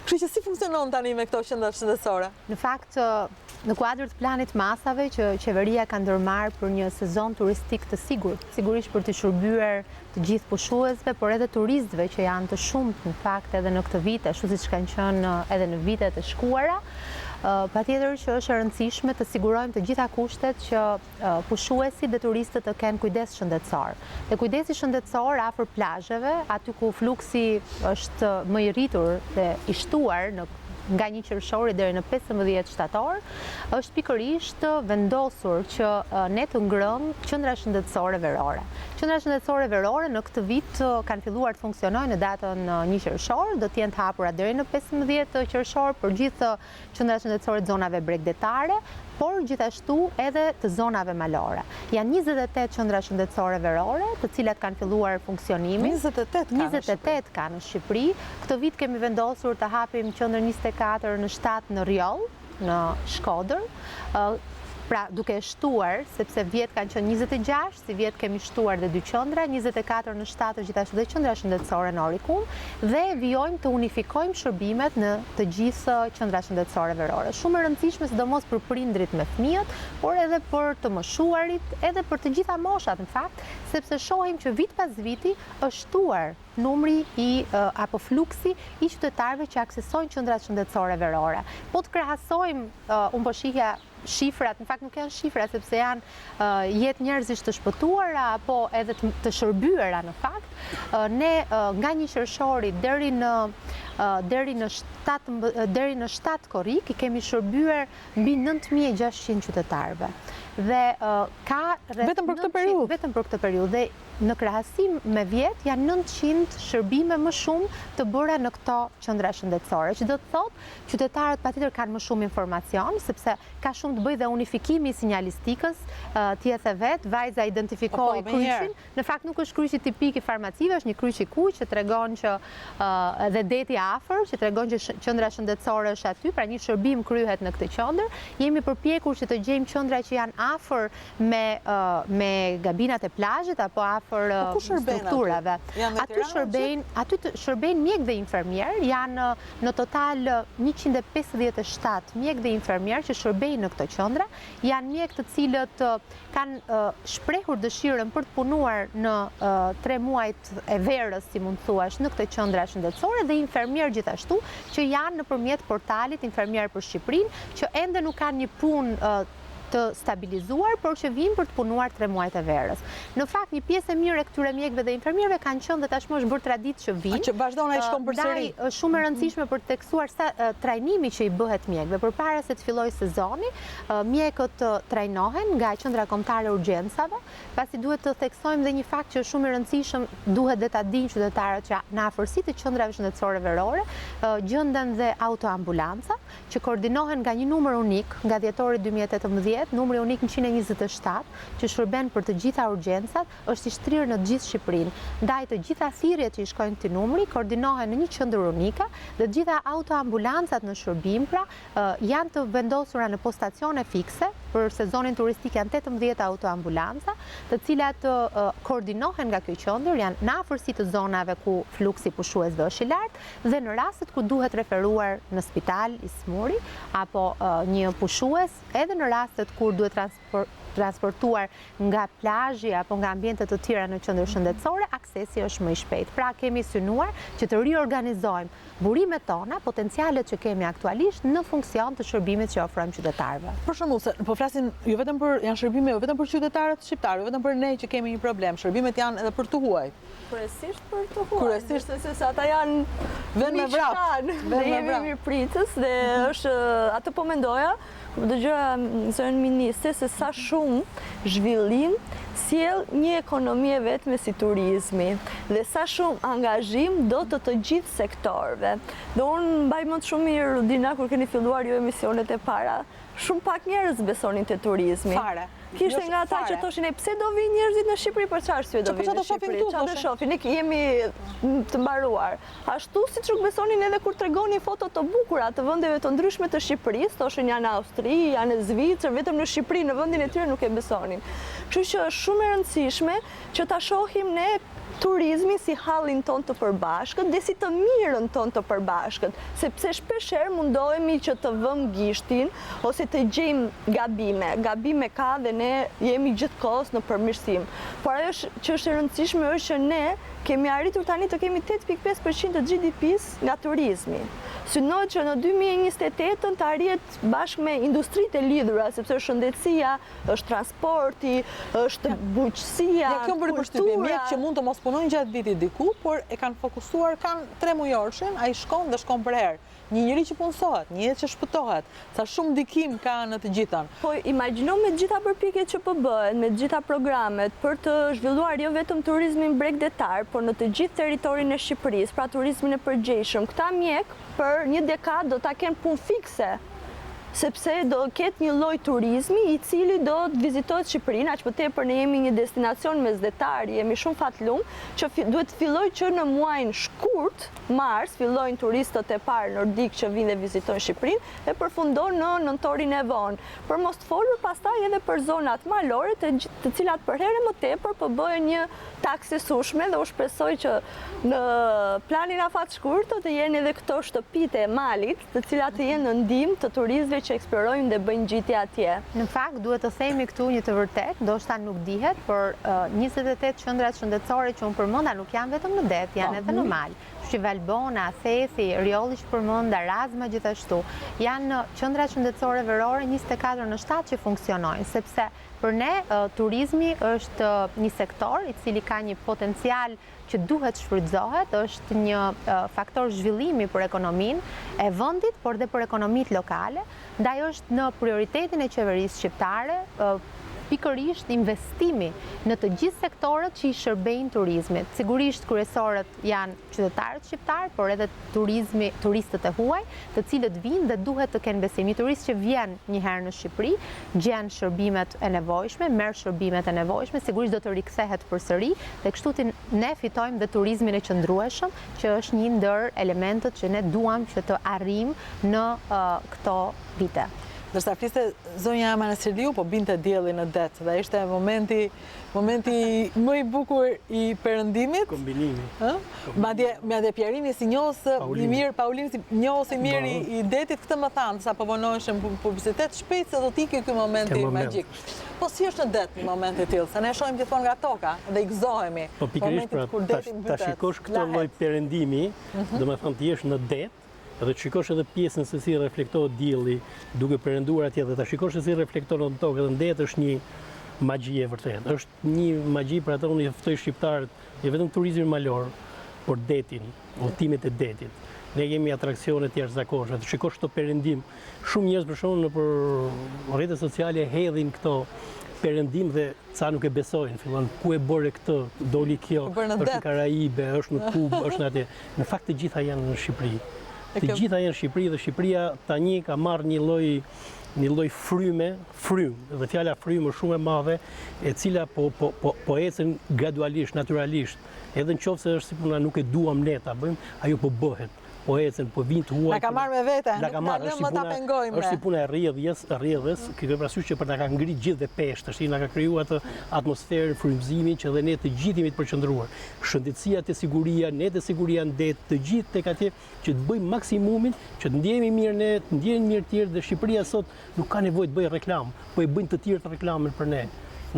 Kështu që si funksionon tani me këto qendra shëndetësore? Në fakt, në kuadër të planit masave që qeveria ka ndërmarrë për një sezon turistik të sigurt, sigurisht për të shërbyer të gjithë pushuesve, por edhe turistëve që janë të shumtë në fakt edhe në këtë vit, ashtu siç kanë qenë edhe në vitet e shkuara. Patjetër që është e rëndësishme të sigurojmë të gjitha kushtet që pushuesit dhe turistët të kenë kujdes shëndetësor. Dhe kujdesi shëndetësor afër plazheve, aty ku fluksi është më i rritur dhe i shtuar nga 1 qershori deri në 15 shtator, është pikërisht vendosur që ne të ngrëmë qendra shëndetësore verore. Qendra shëndetësore verore në këtë vit kanë filluar të funksionojnë në datën 1 qershor, do të jenë të hapura deri në 15 qershor për gjithë qendrat shëndetësore të zonave bregdetare, por gjithashtu edhe të zonave malore. Janë 28 qendra shëndetësore verore, të cilat kanë filluar funksionimin. 28 ka në Shqipëri. Këtë vit kemi vendosur të hapim qendrën 24 në 7 në Rjoll, në Shkodër. Pra duke shtuar, sepse vjet kanë qenë 26, si vjet kemi shtuar dhe 2 qendra, 24 në 7 gjithashtu dhe qendra shëndetësore në Orikum, dhe vijojmë të unifikojmë shërbimet në të gjithë qendrat shëndetësore verore. Shumë e rëndësishme sidomos për prindrit me fëmijët, por edhe për të moshuarit, edhe për të gjitha moshat në fakt, sepse shohim që vit pas viti është shtuar numri apo fluksi i qytetarëve që aksesojnë qendrat shëndetësore verore. Po të krahasojmë, unë po shihja shifrat, në fakt nuk janë shifra, sepse janë jetë njerëzish të shpëtuara, apo edhe të shërbyera në fakt, ne nga 1 qershori deri në 7 korrik i kemi shërbyer mbi 9600 qytetarëve. Dhe ka vetëm për këtë periudhë. Dhe në krahasim me vjet janë 900 shërbime më shumë të bëra në këto qendra shëndetësore, që do të thotë qytetarët patjetër kanë më shumë informacion, sepse ka shumë të bëjë dhe unifikimi i sinjalistikës, ti e the vet, vajza identifikoi kryqin. Në fakt nuk është kryqi tipik i farmacive, është një kryq i kuq që tregon që dhe deti afër, që tregon që qendra shëndetësore është aty, pra një shërbim kryhet në këtë qendër. Jemi përpjekur që të gjejmë qendra që janë afër me gabinat e plazhit apo afër strukturave. Aty shërbejnë mjek dhe infermier, janë në total 157 mjek dhe infermier që shërbejnë në këto qendra, janë mjek të cilët kanë shprehur dëshirën për të punuar në 3 muajt e verës, si mund thuash, në këtë qendra shëndetësore, dhe infermier gjithashtu që janë nëpërmjet portalit Infermier për Shqipërinë, që ende nuk kanë një punë të stabilizuar, por që vinë për të punuar 3 muajt e verës. Në fakt, një pjesë e mirë e këtyre mjekëve dhe infermierëve kanë qenë dhe tashmë është bërë traditë që vinë. Që vazhdon ai shkon përsëri. Është shumë e rëndësishme për të teksuar sa trajnimi që i bëhet mjekëve. Përpara se të fillojë sezoni, mjekët trajnohen nga qendra kombëtare urgjencave, pasi duhet të theksojmë dhe një fakt që është shumë i rëndësishëm, duhet dhe ta dinë qytetarët që në afërsi të qendrave shëndetësore verore gjenden dhe autoambulanca që koordinohen nga një numër unik nga dhjetori 2018, numri unik 127, që shërben për të gjitha urgjencat, është i shtrirë në gjithë Shqipërinë. Ndaj të gjitha thirrjet që i shkojnë këtij numri koordinohen në një qendër unike dhe të gjitha autoambulancat në shërbim janë të vendosura në postacione fikse. Për sezonin turistik janë 18 autoambulanca, të cilat koordinohen nga kjo qendër, janë në afërsi të zonave ku fluksi pushuesve është i lartë, dhe në rastet ku duhet referuar në spital i smuri apo një pushues, edhe në rastet kur duhet transportuar nga plazhi apo nga ambiente të tjera në qendër shëndetësore, aksesi është më i shpejtë. Pra kemi synuar që të riorganizojmë burimet tona, potencialet që kemi aktualisht në funksion të shërbimit që ofrojmë qytetarëve. Për shembull, po flasin jo vetëm për janë shërbime jo vetëm për qytetarët shqiptar, jo vetëm për ne që kemi një problem, shërbimet janë edhe për të huaj. Kryesisht për të huaj. Se ata janë vend me vrap. Ne jemi mirëpritës dhe është atë po mendoja, dëgjoja zërin ministre se sa shumë zhvillim sjell një ekonomi e vetme si turizmi dhe sa shumë angazhim do të gjithë sektorëve. Dhe unë mbaj mend shumë mirë Rudina kur keni filluar ju emisionet e para, shumë pak njerëz besonin te turizmi. Fare. Kishte nga ata që thoshin pse do vinë njerëzit në Shqipëri, për çfarë arsye do vinë në Shqipëri? Çfarë do shohin? Ne jemi të mbaruar. Ashtu siç u besonin edhe kur tregonin foto të bukura të vendeve të ndryshme të Shqipërisë, thoshin janë në Austri, janë në Zvicër, vetëm në Shqipëri, në vendin e tyre nuk e besonin. Kështu që është shumë e rëndësishme që ta shohim ne turizmi si hallin ton të përbashkët dhe si të mirën ton të përbashkët, sepse shpeshherë mundohemi që të vëmë gishtin ose të gjejmë gabime. Gabime ka dhe ne jemi gjithkohës në përmirësim. Por ajo që është e rëndësishme është që ne kemi arritur tani të kemi 8.5% të GDP-s nga turizmi. Synohet që në 2028 të arrihet bashkë me industritë e lidhura, sepse shëndetësia, është transporti, është bujqësia, kultura. Mjek që mund të mos punojnë gjatë vitit diku, por e kanë fokusuar, kanë 3 mujorshin, ai shkon dhe shkon për herë. Një njeri që punësohet, një jetë që shpëtohet, sa shumë ndikim ka në të gjithën. Po imagjino me të gjitha përpjekjet që po bëhen, me të gjitha programet për të zhvilluar jo vetëm turizmin bregdetar, por në të gjithë territorin e Shqipërisë, pra turizmin e përgjithshëm. Këta mjek për një dekadë do ta kenë punë fikse. sepse do ketë një lloj turizmi i cili do të vizitohet Shqipërinë, aq më tepër ne jemi një destinacion mesdhetar, jemi shumë fatlum, që duhet të filloj që në muajin shkurt, mars, fillojnë turistët e parë nordik që vinë dhe vizitojnë Shqipërinë dhe përfundon në nëntorin e vonë. Për mos të folur pastaj edhe për zonat malore, të cilat për herë më tepër po bëhen një taksisueshme dhe u shpresoj që në planin afat shkurt të jenë edhe këto shtëpitë e malit, të cilat të jenë në ndihmë të turistëve që eksplorojnë dhe bëjnë gjitje atje. Në fakt, duhet të themi këtu një të vërtet, ndoshta nuk dihet, por 28 qendrat shëndetësore që unë përmenda nuk janë vetëm në det, janë edhe në mal. Valbona, Thethi, Riolli që përmenda, Razma gjithashtu, janë qendra shëndetësore verore 24 në 7 që funksionojnë, sepse për ne turizmi është një sektor i cili ka një potencial që duhet shfrytëzohet, është një faktor zhvillimi për ekonominë e vendit, por dhe për ekonomitë lokale, ndaj është në prioritetin e qeverisë shqiptare pikërisht investimi në të gjithë sektorët që i shërbejnë turizmit. Sigurisht kryesorët janë qytetarët shqiptarë, por edhe turistët e huaj, të cilët vinë dhe duhet të kenë besim. Një turist që vjen një herë në Shqipëri, gjen shërbimet e nevojshme, merr shërbimet e nevojshme, sigurisht do të rikthehet përsëri dhe kështu ne fitojmë dhe turizmin e qëndrueshëm, që është një ndër elementët që ne duam që të arrijmë në këto vite. Dërsa fliste zonja Manastirliu, po binte dielli në det dhe ishte momenti më i bukur i perëndimit. Kombinimi. Madje Pjerini si njohës i mirë, Paulini si njohës i mirë i detit, këtë më thanë, sa po vonoheshin publicitet, shpejt se do t'ikë ky momenti magjik. Po si është në det një moment i tillë, se ne shohim gjithmonë nga toka dhe i gëzohemi. Po pikërisht pra, ta shikosh këtë lloj perëndimi, domethënë të jesh në det, edhe të shikosh edhe pjesën se si reflektohet dielli duke perënduar atje dhe ta shikosh se si reflektohet në tokë dhe në det është një magji e vërtetë. Është një magji për atë unë i ftoj shqiptarët, jo vetëm turizmin malor, por detin, udhëtimet e detit. Ne kemi atraksione të jashtëzakonshme. Të shikosh këto perëndim, shumë njerëz për shembull nëpër rrjetet sociale hedhin këto perëndim dhe ca nuk e besojnë, fillon ku e bëre këtë, doli kjo, është në Karaibe, është në Kubë, është në atje. Në fakt të gjitha janë në Shqipëri. Të gjitha janë në Shqipëri dhe Shqipëria tani ka marrë një lloj fryme, dhe fjala frymë është shumë e madhe, e cila po ecën gradualisht, naturalisht. Edhe nëse është si puna nuk e duam ne ta bëjmë, ajo po bëhet. Po ecën, po vinë të huaj. Na ka marrë me vete, është si puna e rrjedhës, ke parasysh që për na ka ngrit gjithë dhe peshë, na ka krijuar atë atmosferë frymëzimi që dhe ne të gjithë jemi të përqendruar. Shëndetësia te siguria, ne te siguria në det, të gjithë tek atje që të bëjmë maksimumin, që të ndjehemi mirë ne, të ndjehen mirë të tjerë dhe Shqipëria sot nuk ka nevojë të bëjë reklam, po e bëjnë të tjerë të reklamën për ne.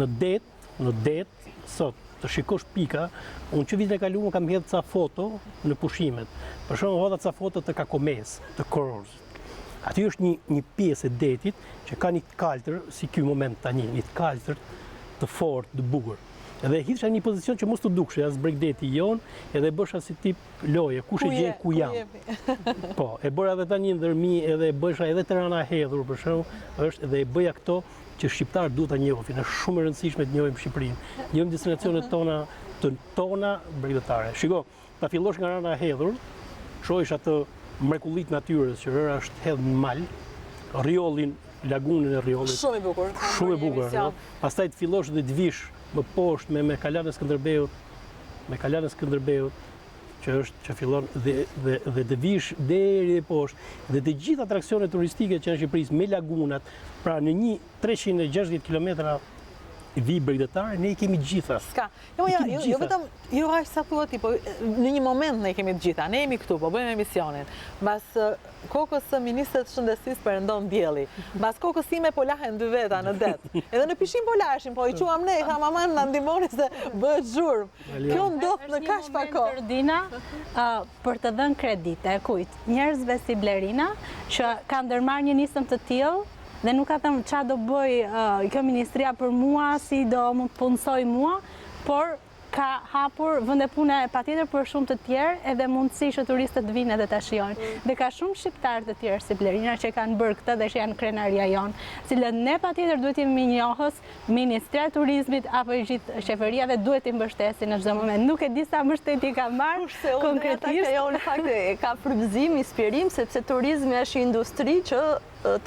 Në det sot të shikosh pika, unë që vitin e kaluar kam hedhë ca foto në pushimet. Për shembull hodha ca foto të Kakomes, të Kororëzit. Aty është një pjesë e detit që ka një kaltër, si ky moment tani, një kaltër të fortë, të bukur. Edhe hisha një pozicion që mos të dukshë, as bregdeti jon, edhe bësha si tip loje, kush e gjen ku jam. Po, e bëra edhe tani ndërmi, edhe bësha edhe Tirana hedhur për shembull, është edhe e bëja këto që shqiptarët duhet ta njohin, është shumë e rëndësishme të njohim Shqipërinë. Njohim destinacionet tona bregdetare. Shiko, ta fillosh nga Rana e Hedhur, shohish atë mrekullit natyrës që rëra është hedhur në mal, rrjollin, lagunën e rrjollit. Shumë i bukur. Shumë e bukur. Pastaj të fillosh dhe të vish më poshtë me kalanën e Skënderbeut, që fillon dhe të vish deri poshtë dhe të gjithë atraksionet turistike që janë në Shqipëri me lagunat, pra në një 360 kilometra vi bregdetare, ne i kemi gjitha. Ska. Jo vetëm aq sa thua ti, po në një moment ne i kemi të gjitha. Ne jemi këtu, po bëjmë emisionin. Mbas kokës së ministrit të shëndetësisë perëndon dielli. Mbas kokës time po lahen dy veta në det. Edhe në pishim po laheshin, po i quam ne, i tha maman na ndihmoni se bëhet zhurmë. Kjo ndodh në kaq pak kohë. Dina, për të dhënë kredite, kujt? Njerëzve si Blerina që kanë ndërmarrë një nisëm të tillë dhe nuk ka thënë çfarë do bëj kjo ministria për mua, si do më punësoj mua, por ka hapur vende pune patjetër për shumë të tjerë edhe mundësi që turistët vinë edhe ta shijojnë. Dhe ka shumë shqiptarë të tjerë si Blerina që kanë bërë këtë dhe që janë krenaria jonë, cilët ne patjetër duhet jemi njohës, Ministria e Turizmit apo i gjithë qeveriave duhet i mbështesin në çdo moment. Nuk e di sa mbështetje ka marrë konkretisht. Jo, në fakt ka frymëzim, inspirim, sepse turizmi është industri që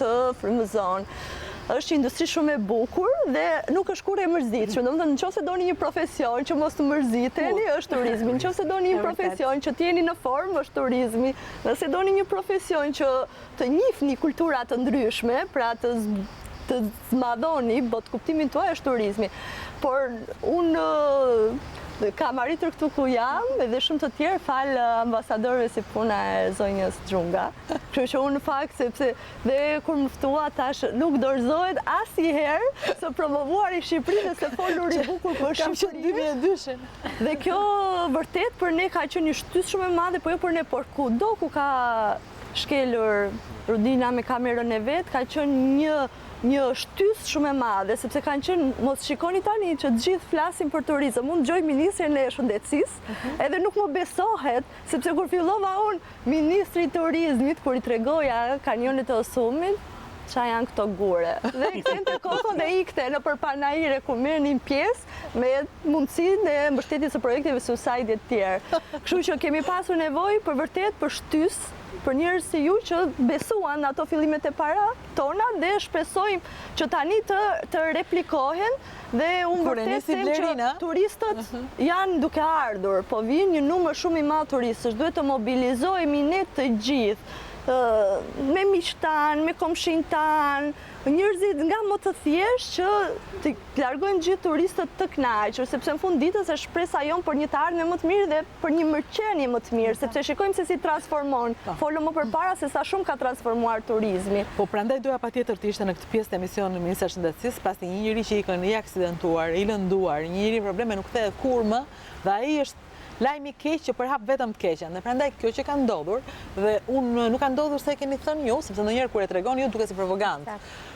të frymëzon. Është industri shumë e bukur dhe nuk është kur e mërzitshme. Domethënë, nëse doni një profesion që mos të mërziteni, është turizmi. Nëse doni një profesion që të jeni në formë, është turizmi. Nëse doni një profesion që të njihni kultura të ndryshme, pra të zmadhoni botë kuptimin tuaj, është turizmi. Por unë kam arritur këtu ku jam edhe shumë të tjerë falë ambasadorëve si puna e zonjës Xhunga. Kështu që unë në fakt sepse dhe kur më ftua tash nuk dorëzohet asnjëherë së promovuar i Shqipërisë se folur i bukur për Shqipërinë. 2002-shin. Dhe kjo vërtet për ne ka qenë një shtysë shumë e madhe, po jo për ne, por kudo ku ka shkelur Rudina me kamerën e vet, ka qenë një shtysë shumë e madhe, sepse kanë qenë, mos shikoni tani që të gjithë flasin për turizëm, unë dëgjoj Ministrin e Shëndetësisë, edhe nuk më besohet, sepse kur fillova unë Ministri i Turizmit, kur i tregoja kanionit të Osumit, qa janë këto gure. Dhe kthente kokën dhe ikte në përpanaire ku merrnin pjesë me mundësinë e mbështetjes së projekteve suicide të tjerë. Kështu që kemi pasur nevojë për vërtet për shtysë, për njerëz si ju që besuan ato fillimet e para tona dhe shpresojmë që tani të replikohen dhe unë vërtet them që turistët janë duke ardhur, po vjen një numër shumë i madh turistësh, duhet të mobilizohemi ne të gjithë. Me miqtan, me komshin tan, njerëzit nga më të thjesht që të largojmë gjithë turistët të kënaqur, sepse në fund ditës është shpresa jonë për një të ardhmë më të mirë dhe për një mirëqenie më të mirë, sepse shikojmë se si transformon. Folëm më përpara se sa shumë ka transformuar turizmi. Po prandaj doja patjetër të ishte në këtë pjesë të emisionit në Ministria e Shëndetësisë, pasi një njeri që i aksidentuar, i lënduar, një njeri probleme nuk kthehet kur më, dhe ai është lajmi keq që përhap vetëm të keqen. Dhe prandaj kjo që ka ndodhur, dhe unë nuk ka ndodhur se e keni thënë ju, sepse ndonjëherë kur e tregon ju duket si propagandë.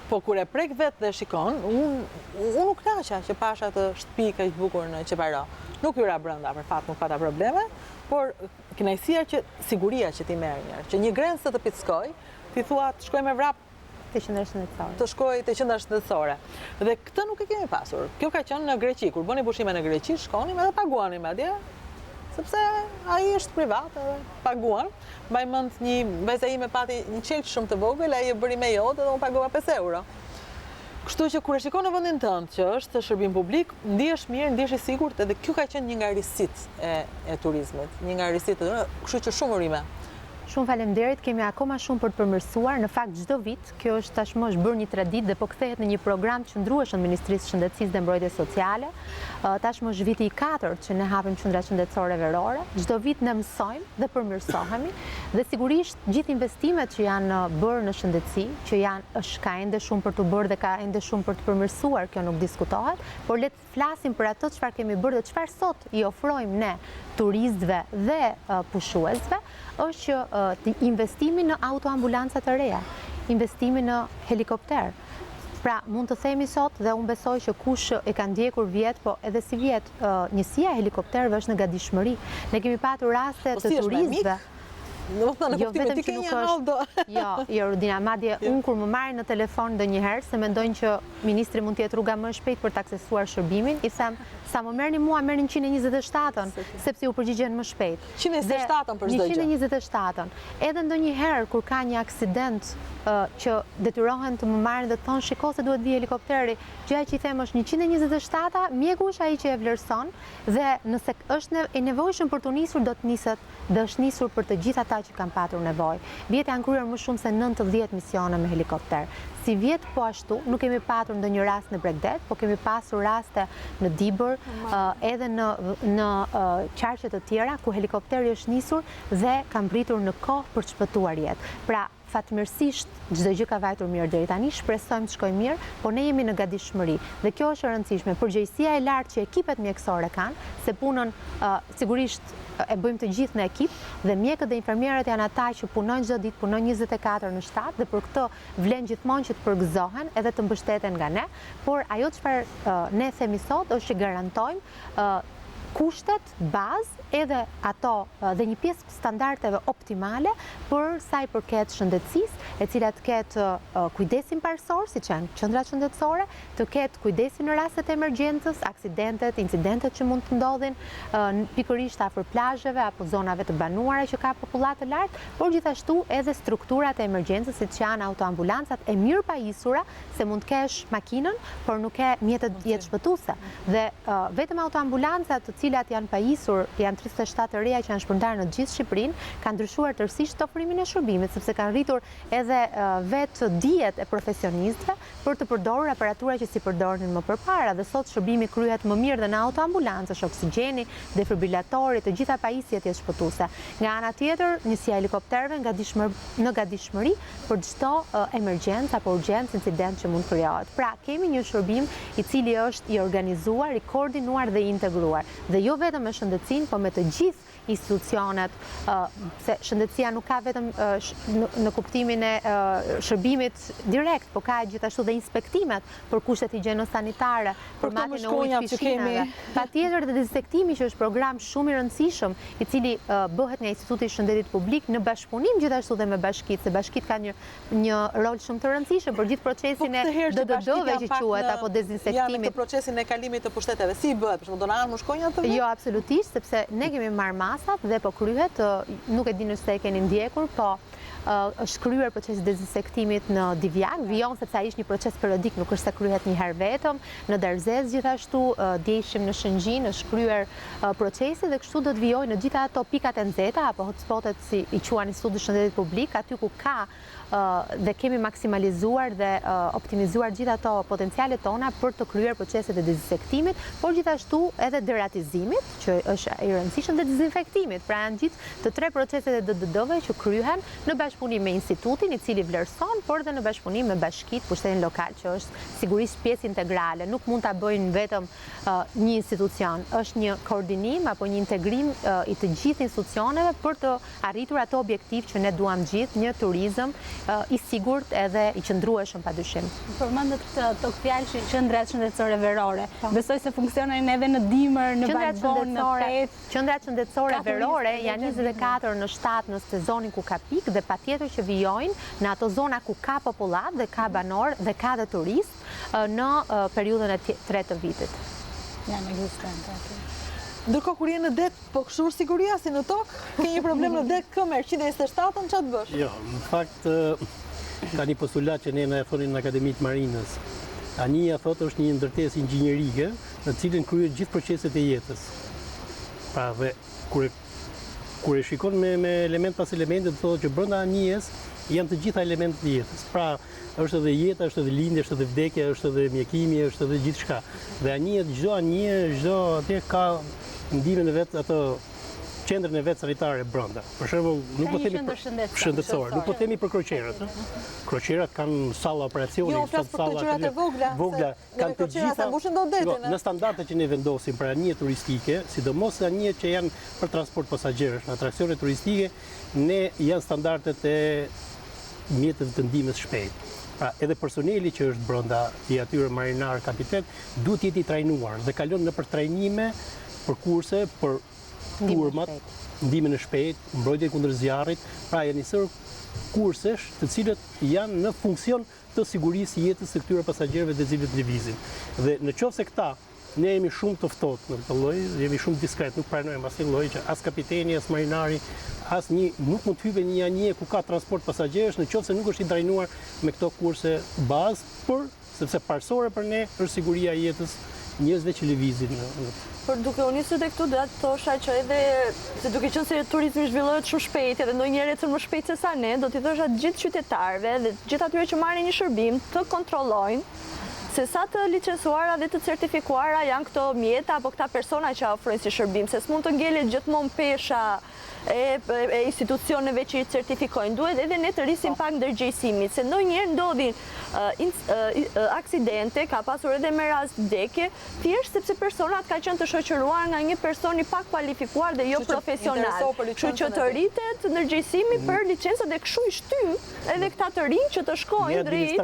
Po kur e prek vetë dhe shikon, unë nuk kënaqa që pasha të shtëpi kaq bukur në Qeparo. Nuk hyra brenda, për fat nuk pata probleme, por kënaqësia që siguria që ti merr njëherë, që një grencë të pickoj, ti thua të shkoj me vrap të qendra shëndetësore. Të shkoj te qendra shëndetësore. Dhe këtë nuk e kemi pasur. Kjo ka qenë në Greqi, kur bëni pushime në Greqi, shkonim edhe paguanim atje. Sepse ai është privat edhe paguan. Mbaj mend një vajza ime pati një çelç shumë të vogël, ai e bëri me jot dhe unë pagova 5 euro. Kështu që kur e shikon në vendin tënd që është shërbim publik, ndihesh mirë, ndihesh i sigurt, edhe kjo ka qenë një nga risitë e turizmit, një nga risitë, kështu që shumë urime. Shumë faleminderit, kemi akoma shumë për të përmirësuar. Në fakt çdo vit, kjo është tashmë është bërë një traditë dhe po kthehet në një program të qëndrueshëm Ministrisë së Shëndetësisë dhe Mbrojtjes Sociale. Tashmë është viti i 4 që ne hapim qendrat shëndetësore verore. Çdo vit ne mësojmë dhe përmirësohemi dhe sigurisht gjithë investimet që janë bërë në shëndetësi, që është ka ende shumë për të bërë dhe ka ende shumë për të përmirësuar, kjo nuk diskutohet, por le të flasim për ato çfarë kemi bërë dhe çfarë sot i ofrojmë ne turistëve dhe pushuesve, është që investimi në autoambulanca të reja, investimi në helikopter. Pra, mund të themi sot dhe unë besoj që kush e ka ndjekur vjet, po edhe si vjet, njësia e helikopterëve është në gatishmëri. Ne kemi patur raste të turistëve. Jo vetëm që nuk është. Jo, Rudina, madje unë kur më marrin në telefon ndonjëherë se mendojnë që ministri mund të jetë rruga më e shpejtë për të aksesuar shërbimin, i them sa më merrni mua, merrni 127-ën, sepse u përgjigjen më shpejt. 127-ën për çdo gjë. 127-ën. Edhe ndonjëherë kur ka një aksident që detyrohen të më marrin dhe të thonë shiko se duhet vi helikopteri, gjëja që i them është 127-a, mjeku është ai që e vlerëson dhe nëse është e nevojshëm për të nisur, do të niset dhe është nisur për të gjithë ata që kanë patur nevojë. Vjet janë kryer më shumë se 90 misione me helikopter. Si vjet po ashtu, nuk kemi patur ndonjë rast në Bregdet, po kemi pasur raste në Dibër, edhe në qarqe të tjera ku helikopteri është nisur dhe ka mbritur në kohë për të shpëtuar jetë. Pra, fatmirësisht çdo gjë ka vajtur mirë deri tani, shpresojmë të shkojë mirë, por ne jemi në gatishmëri dhe kjo është e rëndësishme. Përgjegjësia e lartë që ekipet mjekësore kanë, se punën sigurisht e bëjmë të gjithë në ekip dhe mjekët dhe infermierët janë ata që punojnë çdo ditë, punojnë 24 në 7 dhe për këtë vlen gjithmonë që të përgëzohen edhe të mbështeten nga ne, por ajo çfarë ne themi sot është që garantojmë kushtet bazë edhe ato dhe një pjesë standardeve optimale për sa i përket shëndetësisë, e cilat ketë kujdesin parësor, si që janë qendrat shëndetësore, të ketë kujdesin në rastet e emergjencës, aksidentet, incidentet që mund të ndodhin pikërisht afër plazheve apo zonave të banuara që ka popullat të lartë, por gjithashtu edhe strukturat e emergjencës, si që janë autoambulancat e mirë pajisura, se mund të kesh makinën, por nuk ke mjetet jetë shpëtuese. Dhe vetëm autoambulancat të cilat janë pajisur, janë 37 të reja që janë shpërndarë në gjithë Shqipërinë, kanë ndryshuar tërësisht ofrimin e shërbimit, sepse kanë rritur edhe vetë dijet e profesionistëve për të përdorur aparatura që si përdornin më përpara, dhe sot shërbimi kryhet më mirë dhe në autoambulancë, oksigjeni, defibrillatori, të gjitha pajisjet jetë shpëtuese. Nga ana tjetër, njësia helikopterëve në gatishmëri për çdo emergjencë apo urgjencë, incident që mund krijohet. Pra, kemi një shërbim i cili është i organizuar, i koordinuar dhe i integruar. Dhe jo vetëm me shëndetësinë, po me të gjithë institucionet, se shëndetësia nuk ka vetëm në kuptimin e shërbimit direkt, po ka gjithashtu dhe inspektimet për kushtet higjieno-sanitare, për matjen e ujit pishinave. Patjetër dhe dezinfektimi, që është program shumë i rëndësishëm, i cili bëhet nga Instituti i Shëndetit Publik në bashkëpunim gjithashtu dhe me bashkitë, se bashkitë kanë një rol shumë të rëndësishëm për gjithë procesin e DDD-ve që quhet apo dezinfektimit. Janë në procesin e kalimit të pushteteve, si bëhet? Për shembull, do na hanë mushkonjat të Jo, absolutisht, sepse ne kemi marrë dhe po kryhet, nuk e di nëse e keni ndjekur, po është kryer procesi dezinfektimit në Divjak, vijon sepse ai është një proces periodik, nuk është se kryhet një herë vetëm, në Darzez gjithashtu, djeshim në Shëngjin, është kryer procesi dhe kështu do të vijojë në gjitha ato pikat e nxehta apo hotspotet si i quajnë Instituti i Shëndetit Publik, aty ku ka dhe kemi maksimalizuar dhe optimizuar gjitha ato potencialet tona për të kryer proceset e dezinfektimit, por gjithashtu edhe deratizimit, që është i rëndësishëm, dhe dezinfektimit. Pra janë gjithë të tre proceset e DDD-ve që kryhen në bashkëpunim me institutin, i cili vlerëson, por dhe në bashkëpunim me bashkitë, pushtetin lokal, që është sigurisht pjesë integrale. Nuk mund ta bëjnë vetëm një institucion, është një koordinim apo një integrim i të gjithë institucioneve për të arritur ato objektiv që ne duam gjithë, një turizëm i sigurt edhe i qëndrueshëm padyshim. Përmendet të fjalë që qendrat shëndetësore verore. Besoj se funksionojnë edhe në dimër, në balkon, në pet. Qendrat shëndetësore verore janë 24 në 7 në sezonin ku ka pikë dhe patjetër që vijojnë në ato zona ku ka popullat dhe ka banor dhe ka dhe turist në periudhën e 3 të vitit. Janë ekzistente. Ndërkohë kur je në det, po kështu siguria si në tokë, ke një problem në det këmer 127-ën, ç'a të bësh? Jo, në fakt ka një postulat që ne na e thonin në Akademitë Marinës. Anija thotë është një ndërtesë inxhinierike në cilën kryhet gjithë proceset e jetës. Pra dhe kur e shikon me element pas elemente, thotë që brenda anijes janë të gjitha elementet e jetës. Pra, është edhe jeta, është edhe lindja, është edhe vdekja, është edhe mjekimi, është edhe gjithçka. Dhe anije, çdo atje ka ndihmën e vet, ato qendrën e vet sanitare brenda. Për shembull, nuk po themi shëndetësor, nuk po themi për kroqerat. Kroqerat kanë salla operacioni, salla e vogla, kanë të gjitha në standardet që ne vendosim për anije turistike, sidomos anijet që janë për transport pasagjerësh, në atraksione turistike, ne janë standardet e mjeteve të ndihmës shpejt. Pra, edhe personeli që është brenda i atyre marinar, kapitet, duhet jetë i trajnuar dhe kalon në për trajnime, për kurse, për turmat, ndihmën e shpejt, mbrojtje kundër zjarrit, pra janë nisur kursesh të cilët janë në funksion të sigurisë jetës së këtyre pasagjerëve të cilët lëvizin. Dhe në qoftë se këta ne jemi shumë të ftohtë në këtë lloj, jemi shumë diskret, nuk pranojmë asnjë lloj që as kapiteni, as marinari, nuk mund të hyjë një anije ku ka transport pasagjerësh nëse nuk është i trajnuar me këto kurse bazë, sepse parsore për ne është siguria e jetës njerëzve që lëvizin. Por duke u nisur te këtu, do të thosha që edhe se duke qenë se turizmi zhvillohet shumë shpejt edhe ndonjëherë ecën më shpejt se sa ne, do t'i thosha gjithë qytetarëve dhe gjithë atyre që marrin një shërbim të kontrollojnë se sa të licencuara dhe të certifikuara janë këto mjeta apo këta persona që ofrojnë si shërbim, se s'mund të ngelet gjithmonë pesha e institucioneve që i certifikojnë. Duhet edhe ne të rrisim pak ndërgjegjësimit, se ndonjëherë ndodhin aksidente, ka pasur edhe me rast vdekje, thjesht sepse personat ka qenë të shoqëruar nga një person i pak kualifikuar dhe jo profesional. Kështu që të rritet ndërgjegjësimi për licencën dhe kështu i shtym edhe këta të rinj që të shkojnë drejt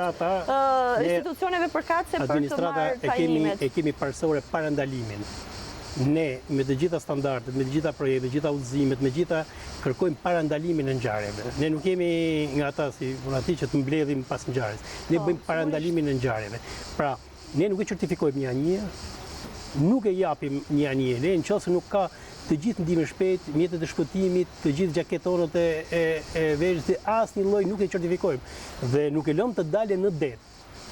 institucioneve përkatëse për të marrë trajnimet. E kemi parsore parandalimin. ne me të gjitha standardet, me të gjitha projektet, me të gjitha udhëzimet, me të gjitha kërkojmë parandalimin e ngjarjeve. Ne nuk jemi nga ata si punati që të mbledhim pas ngjarjes. Ne bëjmë parandalimin e ngjarjeve. Pra, ne nuk e certifikojmë një anije, nuk e japim një anije. Ne nëse nuk ka të gjithë ndihmë shpejt, mjetet e shpëtimit, të gjithë gjaketonët e verës, asnjë lloj nuk e certifikojmë dhe nuk e lëmë të dalë në det.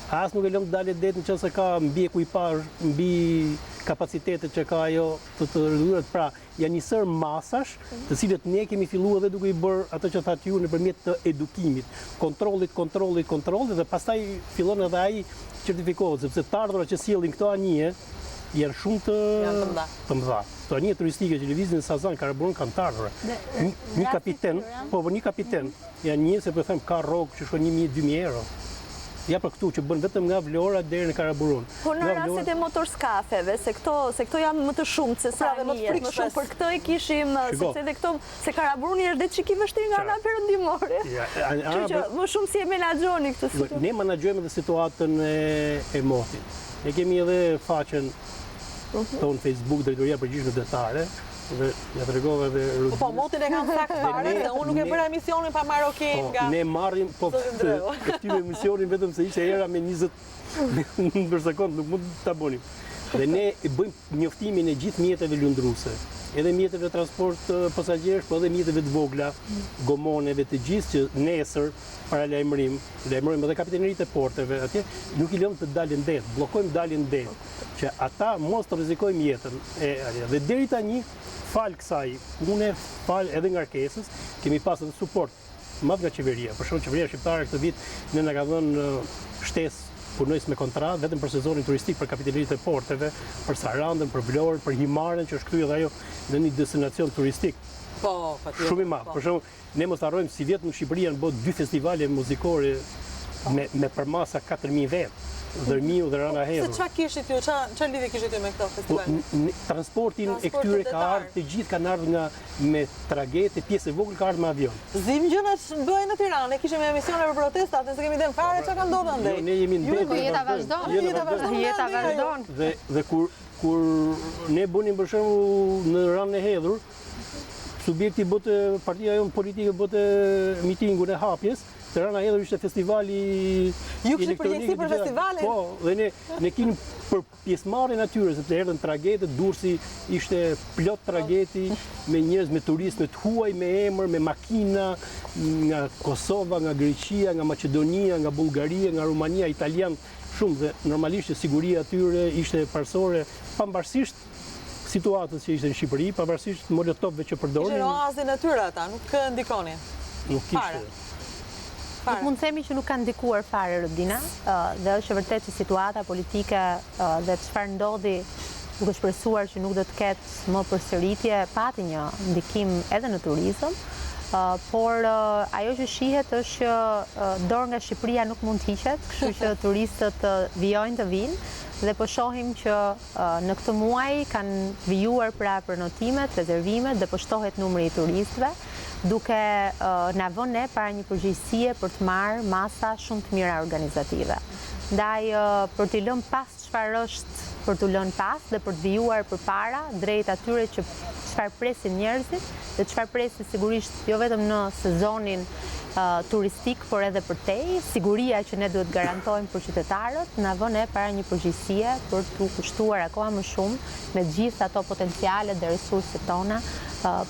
As nuk e lëmë të dalë në det nëse ka mbi ekuipazh, mbi kapacitetet që ka ajo të rëdhurët. Pra, janë një sër masash, të cilët ne kemi filluar edhe duke i bërë atë që thatë ju nëpërmjet të edukimit, kontrollit dhe pastaj fillon edhe ai certifikohet, sepse të ardhurat që sjellin këto anije janë shumë të mëdha. Këto anije turistike që lëvizin në Sazan, Karaburun kanë të ardhura. Një kapiten, janë një se po them ka rrogë që shkon 1000-2000 euro. Ja për këtu që bën vetëm nga Vlora deri në Karaburun. Po në rastet e motorskafeve, se këto janë më të shumtë se sa anijet, më shumë për këtë e kishim, sepse dhe këto, se Karaburuni është dhe çiki vështirë nga ana perëndimore. Kështu që më shumë si e menaxhoni këtë situatë. Ne menaxhojmë edhe situatën e motit. Ne kemi edhe faqen tonë Facebook, Drejtoria e Përgjithshme Dritare, dhe ja tregova edhe Po motin e kanë sakt fare, dhe unë nuk e bëra emisionin pa marrë okej nga. Ne marrim këtij emisionin vetëm se ishte era me 20 për sekond, nuk mund ta bënim. Dhe ne bëjmë njoftimin e gjithë mjeteve lundruese, edhe mjeteve transport pasagjerësh, po edhe mjeteve të vogla, gomoneve të gjithë që nesër para lajmërojmë edhe kapiteneritë e porteve, atje nuk i lëmë të dalin det, bllokojmë dalin det, që ata mos të rrezikojmë jetën dhe deri tani fal kësaj pune, fal edhe ngarkesës, kemi pasur edhe suport madh nga qeveria. Për shembull, qeveria shqiptare këtë vit ne na ka dhënë shtesë punojës me kontratë vetëm për sezonin turistik, për kapiteneritë e porteve, për Sarandën, për Vlorën, për Himaren, që është kthyer ajo në një destinacion turistik. Po, patjetër. Shumë i madh. Për shembull, ne mos harrojmë si vjet në Shqipëri janë bërë 2 festivale muzikore me përmasa 4000 vet. Dërmiu dhe Rana Hedhur. Se çfarë kishit ju? Çfarë lidhje kishit ju me këto festivale? Transportin e këtyre ka ardhur, të gjithë kanë ardhur me tragete, pjesë e vogël ka ardhur me avion. Zim gjërat bëhen në Tiranë, ne kishim emisione për protestat, nëse kemi dhënë fare çka ka ndodhur andaj. Ne jemi në Po jeta vazhdon. Jeta vazhdon. Dhe kur ne bënim për shembull në Ranën e Hedhur, subjekti botë partia jonë politike botë mitingun e hapjes, të Rana Hedhur ishte festivali ju kishit përgjegjësi për festivalin? Po, dhe ne kemi për pjesëmarrjen atyre, sepse erdhën tragete, Durrësi ishte plot trageti me njerëz, me turistë të huaj, me emër, me makina nga Kosova, nga Greqia, nga Maqedonia, nga Bullgaria, nga Rumania, italian, shumë dhe normalisht siguria atyre ishte parsore, pavarësisht situatës që ishte në Shqipëri, pavarësisht molotovëve që përdorin. Ishin oazë natyre ata, nuk ndikonin. Nuk kishte. Nuk mund të themi që nuk ka ndikuar fare Rodina, dhe është vërtet që situata politike dhe çfarë ndodhi duke shpresuar që nuk do të ketë më përsëritje, pati një ndikim edhe në turizëm, por ajo që shihet është që dorë nga Shqipëria nuk mund të hiqet, kështu që turistët vijojnë të vinë dhe po shohim që në këtë muaj kanë vijuar pra përnotimet, rezervimet dhe po shtohet numri i turistëve, duke na vënë ne para një përgjegjësie për të marrë masa shumë të mira organizative. Ndaj për t'i lënë pas çfarë është për t'u lënë pas dhe për të vijuar përpara drejt atyre që çfarë presin njerëzit dhe çfarë presin sigurisht jo vetëm në sezonin turistik, por edhe për tej, siguria që ne duhet garantojmë për qytetarët, na vënë ne para një përgjegjësie për t'u kushtuar akoma më shumë me gjithë ato potencialet dhe resurset tona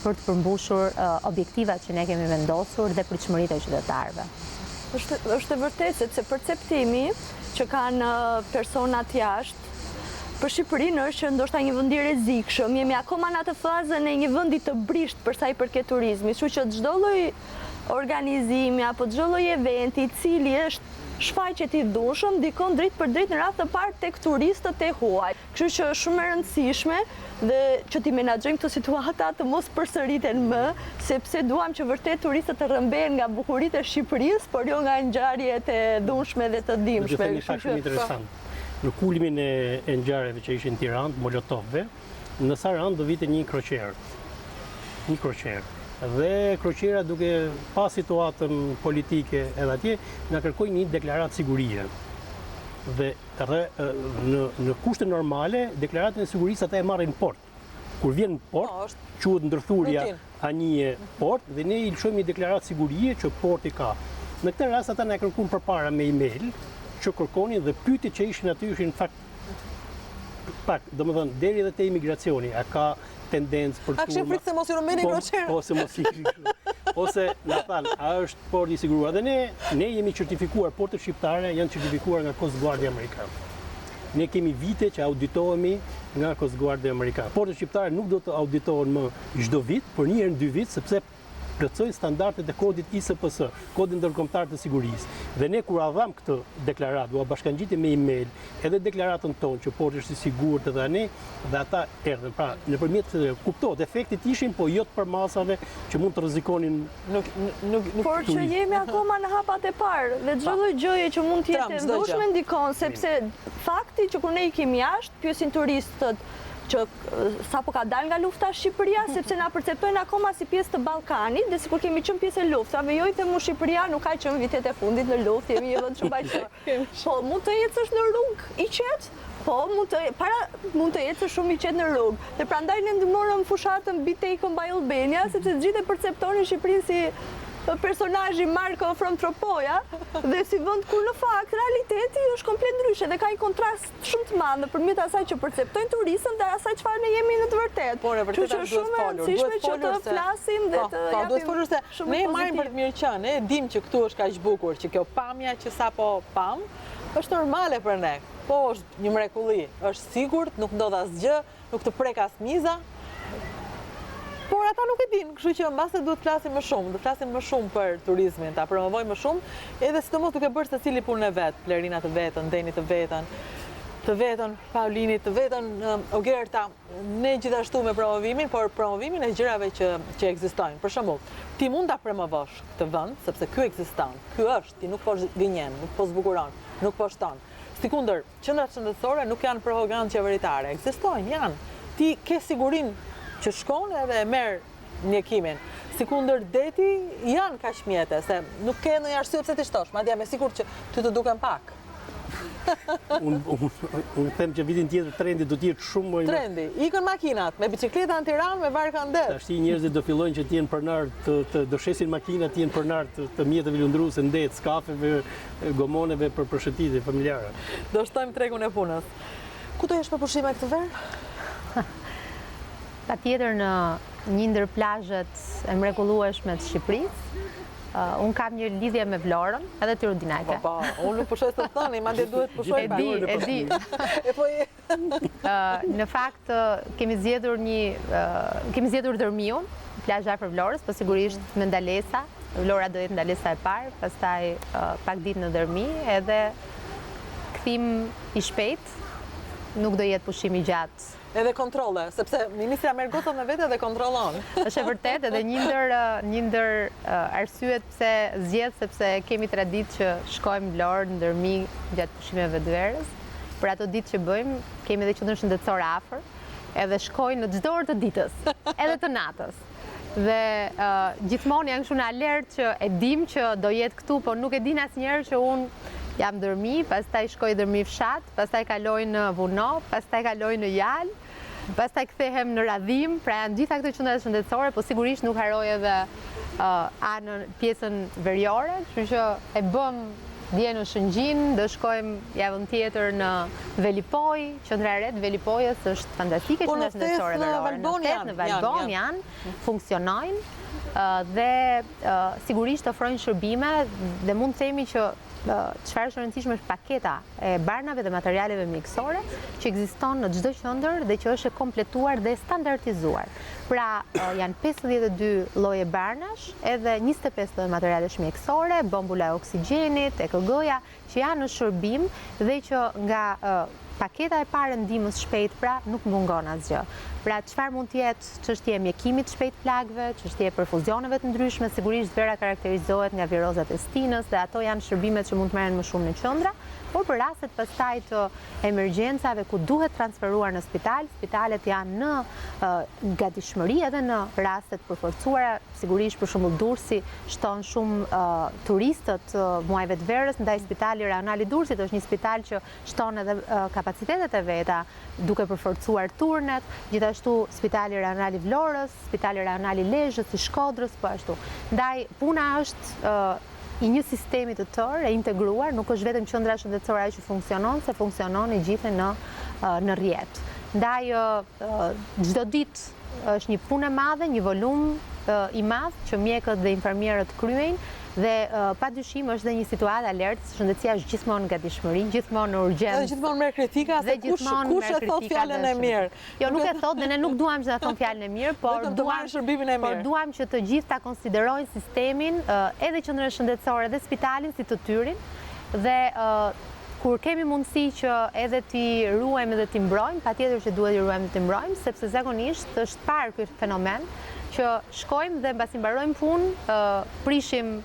për të përmbushur objektivat që ne kemi vendosur dhe pritshmëritë e qytetarëve. Është e vërtetë, sepse perceptimi që kanë personat jashtë për Shqipërinë është që ndoshta një vend i rrezikshëm, jemi akoma në atë fazën e një vendi të brisht për sa i përket turizmit, kështu që çdo lloj organizimi apo çdo lloj eventi i cili është shfaqet i dushëm dikon drejt për drejt në radhë të parë tek turistët e huaj. Kështu që është shumë e rëndësishme dhe që t'i menaxhojmë këtë situata të mos përsëriten më, sepse duam që vërtet turistët të rrëmbehen nga bukuritë e Shqipërisë, por jo nga ngjarjet e dhunshme dhe të dhimbshme. Do të themi pak shumë interesant. Në kulmin e ngjarjeve që ishin në Tiranë, molotovëve, në Sarandë do vite një kroqer. Një kroqer. Dhe kroqera duke pa situatën politike edhe atje, na kërkoi një deklaratë sigurie. Dhe në kushte normale, deklaratën e sigurisë ata e marrin port. Kur vjen në port, quhet ndërthurja anije port dhe ne i lëshojmë një deklaratë sigurie që porti ka. Në këtë rast ata na kërkuan përpara me email që kërkonin dhe pyetjet që ishin aty ishin fakt pak, domethënë deri edhe te imigracioni, a ka tendencë për A kështu frikë se mos ju rëmbeni kroçera? Po se mos i ose na than, a është port i siguruar? Dhe ne jemi certifikuar, portet shqiptare janë certifikuar nga Coast Guard amerikan. Ne kemi vite që auditohemi nga Coast Guard amerikan. Portet shqiptare nuk do të auditohen më çdo vit, por një herë në 2 vit sepse plotësojnë standardet e kodit ISPS, kodin ndërkombëtar të sigurisë. Dhe ne kur avam këtë deklaratë, u bashkangjitëm me email, edhe deklaratën tonë që porti është i sigurt edhe ne, dhe ata erdhën. Pra, nëpërmjet kuptohet, efektit ishin, po jo të përmasave që mund të rrezikonin. Por që jemi akoma në hapat e parë, dhe çdo lloj gjëje që mund të jetë ndushme ndikon, sepse fakti që kur ne ikim jashtë, pyesin turistët që sa po ka dalë nga lufta Shqipëria, sepse na perceptojnë akoma si pjesë të Ballkanit, dhe sikur kemi qenë pjesë e luftave, jo i themu Shqipëria nuk ka qenë vitet e fundit në luftë, jemi edhe të shëmbajtur. Po mund të ecësh në rrugë i qetë, po mund të ecësh shumë i qetë në rrugë. Dhe prandaj ne ndërmorëm fushatën Be Taken by Albania, sepse të gjithë e perceptonin Shqipërinë si personazhi Marko from Tropoja, dhe si vend kur në fakt realiteti është komplet ndryshe dhe ka një kontrast shumë të madh nëpërmjet asaj që perceptojnë turistët dhe asaj çfarë ne jemi në të vërtetë. Por e vërtetë është shumë e rëndësishme që të flasim dhe të japim. Duhet folur se ne marrim për të mirë qenë, ne dim që këtu është kaq bukur, që kjo pamja që sapo pam është normale për ne. Po është një mrekulli, është sigurt, nuk ndodh asgjë, nuk të prek as miza. Por ata nuk e din, kështu që mbase duhet flasim më shumë për turizmin, ta promovojmë më shumë, edhe sidomos duke bërë secili punën e vet, Plerina të vetën, Deni të vetën, Paulinit të vetën, Ogerta, ne gjithashtu me promovimin, por promovimin e gjërave që ekzistojnë. Për shembull, ti mund ta promovosh këtë vend, sepse ky ekziston, ky është, ti nuk po gënjen, nuk po zbukuron, nuk po shton. Sikundër, qendrat shëndetësore nuk janë propagandë qeveritare, ekzistojnë, janë. Ti ke sigurinë që shkon edhe e merr mjekimin. Sikundër deti janë kaq mjete, se nuk ke ndonjë arsye pse ti shtosh, madje me sigurt që ty të duken pak. Unë them që vitin tjetër trendi do të jetë shumë më i trendi. Ikën makinat me bicikleta në Tiranë, me varkandet. Tash njerëzit do fillojnë që të jenë pronar të shesin makinat, të jenë pronar të mjeteve lundruese, ndet, skafeve, gomoneve për përshëndetje familjare. Do shtojmë tregun e punës. Ku do jesh me pushime këtë verë? Patjetër në një ndër plazhet e mrekullueshme të Shqipërisë. Unë kam një lidhje me Vlorën, edhe ti Rudinake. Po, unë nuk pushoj të thoni, madje duhet pushoj pa. E di. Në fakt kemi zgjedhur Dërmiun, plazh afër Vlorës, po sigurisht me ndalesa. Vlora do jetë ndalesa e parë, pastaj pak ditë në Dërmi, edhe kthim i shpejt, nuk do jetë pushim i gjatë. Edhe kontrolle, sepse ministra merr gocat me vete dhe kontrollon. Është e vërtetë, edhe një ndër arsyet pse zgjedh, sepse kemi traditë që shkojmë Vlorë, në Dërmi gjatë pushimeve të verës. Për ato ditë që bëjmë, kemi edhe qendrën shëndetësore afër, edhe shkojnë në çdo orë të ditës, edhe të natës. Dhe gjithmonë janë kështu në alert që e dim që do jetë këtu, por nuk e din asnjëherë që unë jam Dërmi, pastaj shkoj Dërmi fshat, pastaj kaloj në Vuno, pastaj kaloj në Jal, pastaj kthehem në Radhim, pra janë gjitha këto qendra shëndetësore, po sigurisht nuk harroj edhe anën pjesën veriore, kështu që e bëm dje në Shëngjin, do shkojmë javën tjetër në Velipoj, qendra e re të Velipojës është fantastike, qendra shëndetësore verore. Në Valbon janë, funksionojnë dhe sigurisht ofrojnë shërbime dhe mund të themi që çfarë është rëndësishme është paketa e barnave dhe materialeve mjekësore që ekziston në çdo qendër dhe që është e kompletuar dhe standardizuar. Pra janë 52 lloje barnash, edhe 25 lloje materialesh mjekësore, bombula e oksigjenit, EKG-ja, që janë në shërbim dhe që nga paketa e parë ndihmës shpejt pra nuk mungon asgjë. Pra çfarë mund të jetë çështje e mjekimit shpejt plagëve, çështje e perfuzioneve të ndryshme, sigurisht vera karakterizohet nga virozat e stinës dhe ato janë shërbimet që mund të merren më shumë në qendra, por për rastet pastaj të emergjencave ku duhet transferuar në spital, spitalet janë në gatishmëri gatishmëri edhe në rastet përforcuara, sigurisht për shembull Durrësi shton shumë turistët muajve të verës, ndaj Spitali Rajonal i Durrësit është një spital që shton edhe kapacitetet e veta duke përforcuar turnet, gjithashtu Spitali Rajonal i Vlorës, Spitali Rajonal i Lezhës, i Shkodrës, po ashtu. Ndaj puna është i një sistemi të tërë e integruar, nuk është vetëm qendra shëndetësore ajo që funksionon, se funksionon e gjithë në rrjet. Ndaj çdo ditë është një punë e madhe, një volum i madh që mjekët dhe infermierët kryejnë dhe padyshim është dhe një situatë alertë, shëndetësia është gjithmonë në gatishmëri, gjithmonë në urgjencë. Dhe gjithmonë merr kritika se kush e thot fjalën e mirë. Jo, nuk e thot dhe ne nuk duam që ta thon fjalën e mirë, por duam që të gjithë ta konsiderojnë sistemin, edhe qendrën shëndetësore dhe spitalin si të tyrin dhe kur kemi mundësi që edhe t'i ruajmë dhe t'i mbrojmë, patjetër që duhet t'i ruajmë dhe t'i mbrojmë, sepse zakonisht është parë ky fenomen që shkojmë dhe mbasi mbarojmë punë, prishim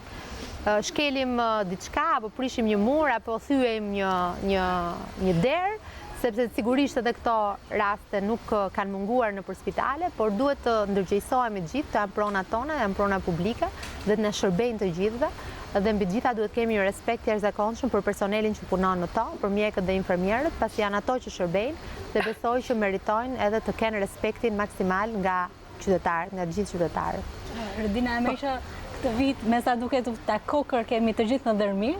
shkelim diçka apo prishim një mur apo thyejm një derë, sepse sigurisht edhe këto raste nuk kanë munguar nëpër spitale, por duhet të ndërgjegjësohemi gjithë të pronat tona, janë prona publike dhe të na shërbejnë të gjithëve. Dhe mbi gjitha duhet kemi një respekt jashtëzakonshëm për personelin që punon në to, për mjekët dhe infermierët, pasi janë ato që shërbejnë dhe besoj që meritojnë edhe të kenë respektin maksimal nga qytetarët, nga të gjithë qytetarët. Redina Mesha, këtë vit, me sa duket ta kokër kemi të gjithë në dërmi,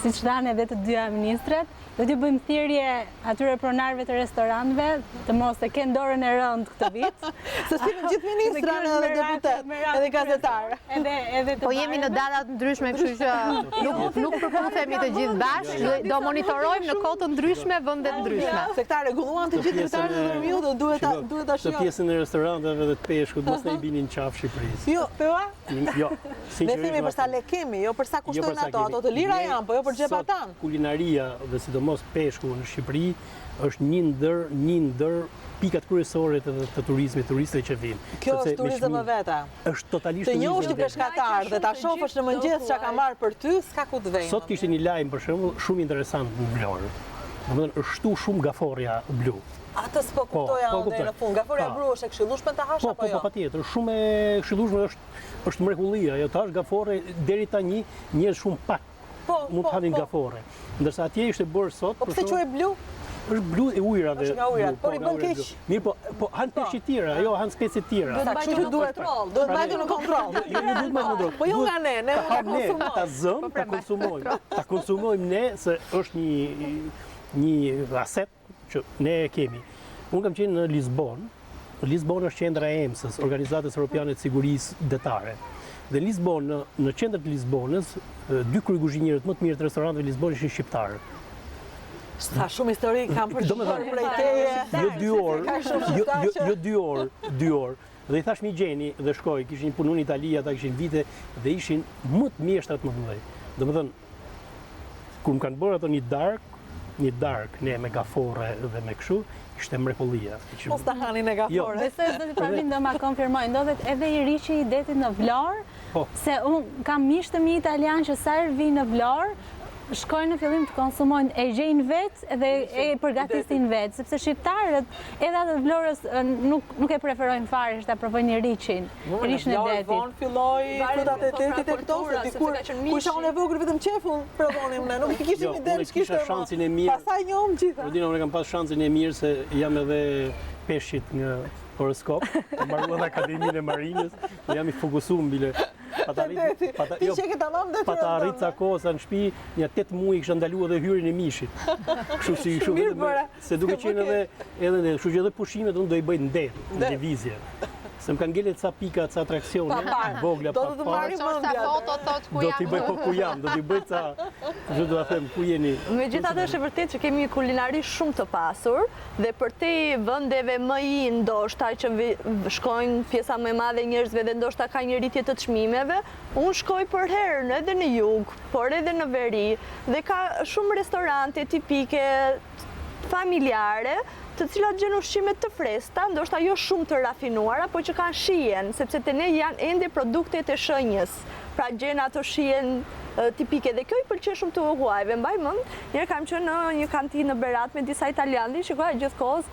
siç thanë edhe të dyja ministrat, do t'ju bëjmë thirrje atyre pronarëve të restorantëve të mos e kenë dorën e rëndë këtë vit. Se si në gjithë ministrat edhe deputet, edhe gazetarë. Po jemi në data të ndryshme, kështu që nuk përputhemi të gjithë bashkë, do monitorojmë në kohë të ndryshme vende të ndryshme. Se këta rregulluan të gjithë drejtarët e dërmiu dhe duhet ta shijojmë. Të pjesën e restoranteve dhe të peshkut, mos ne i binin qafë Shqipërisë. Jo, peua? Jo. Ne themi për sa le kemi, jo për sa kushtojnë ato të lira janë, po jo për xhepatan. Kulinaria dhe sidomos peshku në Shqipëri është një ndër pikat kryesore të turizmit, turistëve që vinë. Kjo është turizëm e veta. Është totalisht turizëm. Të njohësh ti peshkatar dhe ta shohësh në mëngjes çka ka marrë për ty, s'ka ku të vënë. Sot kishte një lajm për shembull shumë interesant në Vlorë. Domethënë është shtu shumë gaforja blu. Atë s'po kuptoja unë në fund. Gaforja blu është e këshillueshme ta hash apo jo? Po, patjetër, shumë e këshillueshme është mrekulli, ajo tash gafore deri tani njerëz shumë pak mund të hanin gafore. Ndërsa atje ishte bërë sot. Po pse quhet blu? Është blu e ujrave. Është nga ujrat, por i bën keq. Mirë, po han peshë të tjera, jo han specie të tjera. Kështu që duhet mbajtur në kontroll. Jo duhet më kontroll. Po jo nga ne ta zëm, ta konsumojmë. Ta konsumojmë ne se është një aset që ne e kemi. Unë kam qenë në Lisbonë. Lisbonë është qendra e EMS-s, Organizatës Europiane të Sigurisë Detare. Dhe Lisbonë, në qendër të Lisbonës, dy kryekuzhinierët më të mirë të restoranteve të Lisbonës ishin shqiptarë. Sa shumë histori kam përshkruar prej teje. Jo 2 orë. Dhe i thash mi gjeni dhe shkoj, kishin punu në Itali, ata kishin vite dhe ishin më të mjeshtrat më të mëdhej. Domethënë, kur më kanë bërë ato një dark ne me gafore dhe me kështu, ishte mrekullia. Mos ta hanin e gafore. Besoj se zoti Pravin do ma konfirmoj, ndodhet edhe i riqi i detit në Vlorë, se unë kam miq të mi italian që sa herë vinë në Vlorë, shkojnë në fillim të konsumojnë, e gjejnë vetë dhe e përgatisin vetë, sepse shqiptarët edhe atë Vlorës nuk e preferojnë fare që ta provojnë riqin e detit. Vonë filloi frutat e detit e këto, se dikur kur isha unë e vogël vetëm qefun provonim ne, nuk kishim ide kishte shansin e mirë. Pastaj njohëm gjithë. Unë kam pas shansin e mirë se jam edhe peshqit në horoskop, të mbaruar në Akademinë e Marinës, dhe jam i fokusuar mbi pata arrit ca kosa në shtëpi, një 8 muaj kisha ndaluar edhe hyrjen e mishit. Kështu si se duke qenë edhe kështu që edhe pushimet unë do i bëj në det, në lëvizje. Se më kanë ngelet ca pika, ca atraksione, vogla pa parë. Do të marrim mendja. Do t'i bëj po ku jam, do t'i bëj ca, ju do ta them ku jeni. Megjithatë është e vërtetë që kemi një kulinari shumë të pasur dhe për te vendeve më i ndoshta që shkojnë pjesa më e madhe e njerëzve dhe ndoshta ka një rritje të çmimeve, unë shkoj për herë edhe në jug, por edhe në veri dhe ka shumë restorante tipike familjare të cilat gjen ushqime të freskëta, ndoshta jo shumë të rafinuara, por që kanë shijen, sepse te ne janë ende produktet e shenjës. Pra gjen ato shijen tipike dhe kjo i pëlqen shumë të huajve. Mbaj mend, njëherë kam qenë në një kantinë në Berat me disa italianë, shikoja gjithkohës,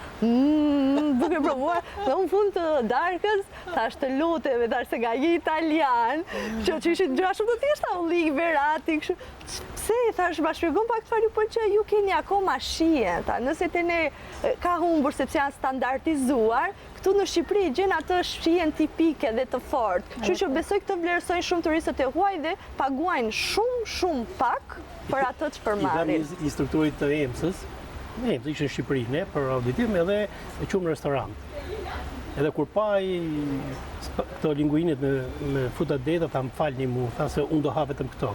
duke provuar, dhe në fund të darkës, thash të lutem, thash se nga një italian, që ishin gjëra shumë të thjeshta, ullik, Berati, kështu. Pse, thash, ma shpjegon pak çfarë ju pëlqej, ju keni akoma shije, nëse te ne ka humbur sepse janë standardizuar, këtu në Shqipëri gjen atë shijen tipike dhe të fortë. Kështu që besoj këtë vlerësojnë shumë turistët e huaj dhe paguajnë shumë pak për atë që përmarrin. I instruktorit të EMS-ës, ne ishte në Shqipëri, ne për auditim edhe e qumë në restorant. Edhe kur pa këto linguinit me futa deta, tha më falni mu, tha se unë do ha vetëm këto.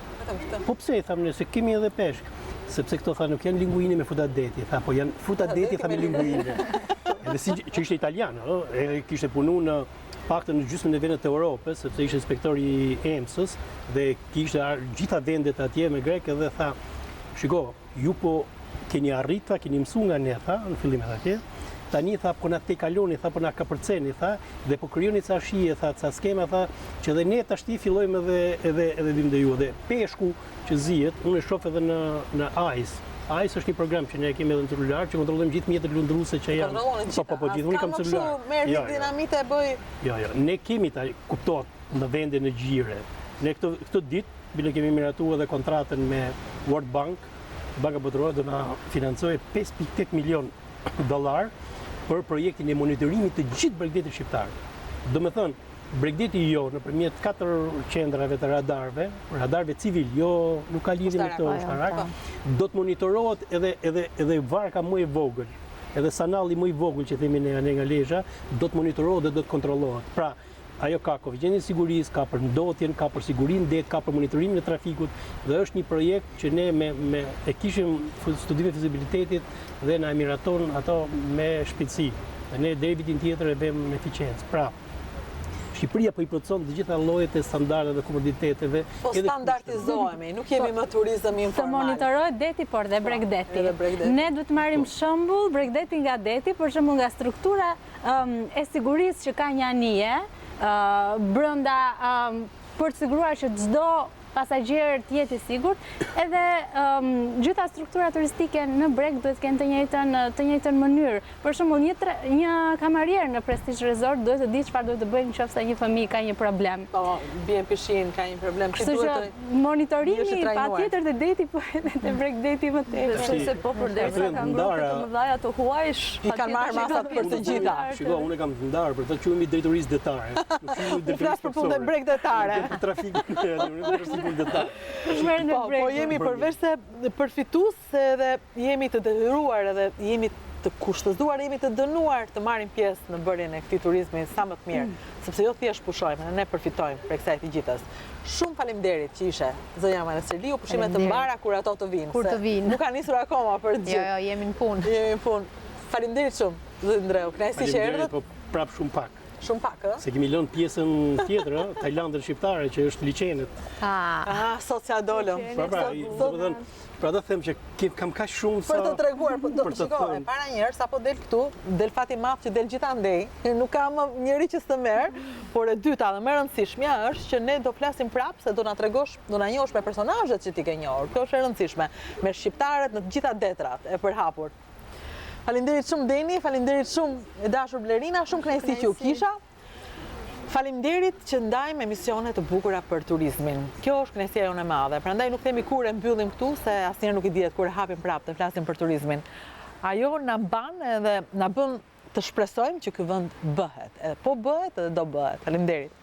Po pse, thamë ne, se kemi edhe peshk, sepse këto tha nuk janë linguini me futa deti, tha po janë futa deti, tha me linguini. Edhe si që ishte italian, e kishte punu në paktën në gjysmën e vendet të Europës, sepse ishte inspektori i EMS-ës dhe kishte gjitha vendet atje me grek edhe tha, shiko, ju po keni arrita, keni mësu nga ne, tha, në fillimet atje, tani tha po na te kaloni, tha po na kapërceni, tha, dhe po krijoni ca shije, tha, ca skema, tha, që edhe ne tashti fillojmë edhe dim dhe ju, dhe peshku që zihet, unë e shoh edhe në AIS. AIS është një program që ne kemi edhe në celular që kontrollojmë gjithë mjetet lundruese që janë. Po gjithë, unë kam celular. Merë dinamite e bëj. Jo, ne kemi ta kuptohet në vende në gjire. Ne këtë ditë, bile kemi miratuar edhe kontratën me World Bank, Banka Botërore do na financojë $5.8 milion për projektin e monitorimit të gjithë Bregdetit shqiptar. Do me thënë, Bregdeti jo nëpërmjet 4 qendrave të radarve civil, jo nuk ka lidhje me këto ushtarak, do të monitorohet edhe varka më e vogël, edhe sanalli më i vogël që themi ne nga Lezhë, do të monitorohet dhe do të kontrollohet. Pra, ajo ka koeficientin e sigurisë, ka për ndotjen, ka për sigurinë det, ka për monitorimin e trafikut dhe është një projekt që ne e kishim studimin e fizibilitetit dhe na miraton ato me shpejtësi. Dhe ne deri vitin tjetër e bëjmë me eficiencë. Pra, Shqipëria po i plotson të gjitha llojet e standardeve dhe komoditeteve. Po standardizohemi, nuk jemi më turizëm informal. Të monitorohet deti, por dhe Bregdeti. Ne duhet të marrim shembull Bregdeti nga deti, për shembull nga struktura e sigurisë që ka një anije brenda për të siguruar që çdo pasagjer të jetë i sigurt, edhe gjitha struktura turistike në Breg duhet të kenë të njëjtën mënyrë. Për shembull, një kamarier në Prestige Resort duhet të di çfarë duhet të bëjë nëse një fëmijë ka një problem. Po, bie pishin, ka një problem. Kështu që monitorimi patjetër te deti, po edhe te Bregdeti më tepër. Se po përderisa kanë grupet të mëdha të huajsh, i kanë marrë masat për të gjitha. Shiko, unë kam të ndarë, për të quhemi drejtorisë detare. U flas për punë Bregdetare. Për trafikun, Po jemi përveç se përfitues edhe jemi të detyruar edhe jemi të kushtëzuar, jemi të dënuar të marrim pjesë në bërjen e këtij turizmi sa më të mirë, sepse jo thjesht pushojmë, ne përfitojmë prej kësaj të gjithës. Shumë faleminderit që ishe zonja Manasirliu, pushime të mbara kur ato të vinë. Kur të vinë. Nuk ka nisur akoma për të gjithë. Jo, jemi në punë. Jemi në punë. Faleminderit shumë, zot Ndreu. Kënaqësi që erdhët. Po prap shumë pak. Shumë pak, ë? Se kemi lënë pjesën tjetër, Tajlandën shqiptare që është liçenet. Sot s'ja dolëm. Pra do them që kam kaq shumë sa për të treguar, po do të shikoj. Para një herë sapo del këtu, del fati madh që del gjithandej. Nuk ka më njëri që s'të merr, por e dyta dhe më e rëndësishmja është që ne do flasim prapë se do na tregosh, do na njohësh me personazhet që ti ke njohur. Kjo është e rëndësishme, me shqiptarët në të gjitha detrat e përhapur. Faleminderit shumë Deni, faleminderit shumë e dashur Blerina, shumë kënaqësi që u kisha. Faleminderit që ndajmë emisione të bukura për turizmin. Kjo është kënaqësia jonë e madhe. Prandaj nuk themi kur e mbyllim këtu se asnjëherë nuk i dihet kur e hapim prapë të flasim për turizmin. Ajo na mban edhe na bën të shpresojmë që ky vend bëhet. Edhe po bëhet edhe do bëhet. Faleminderit.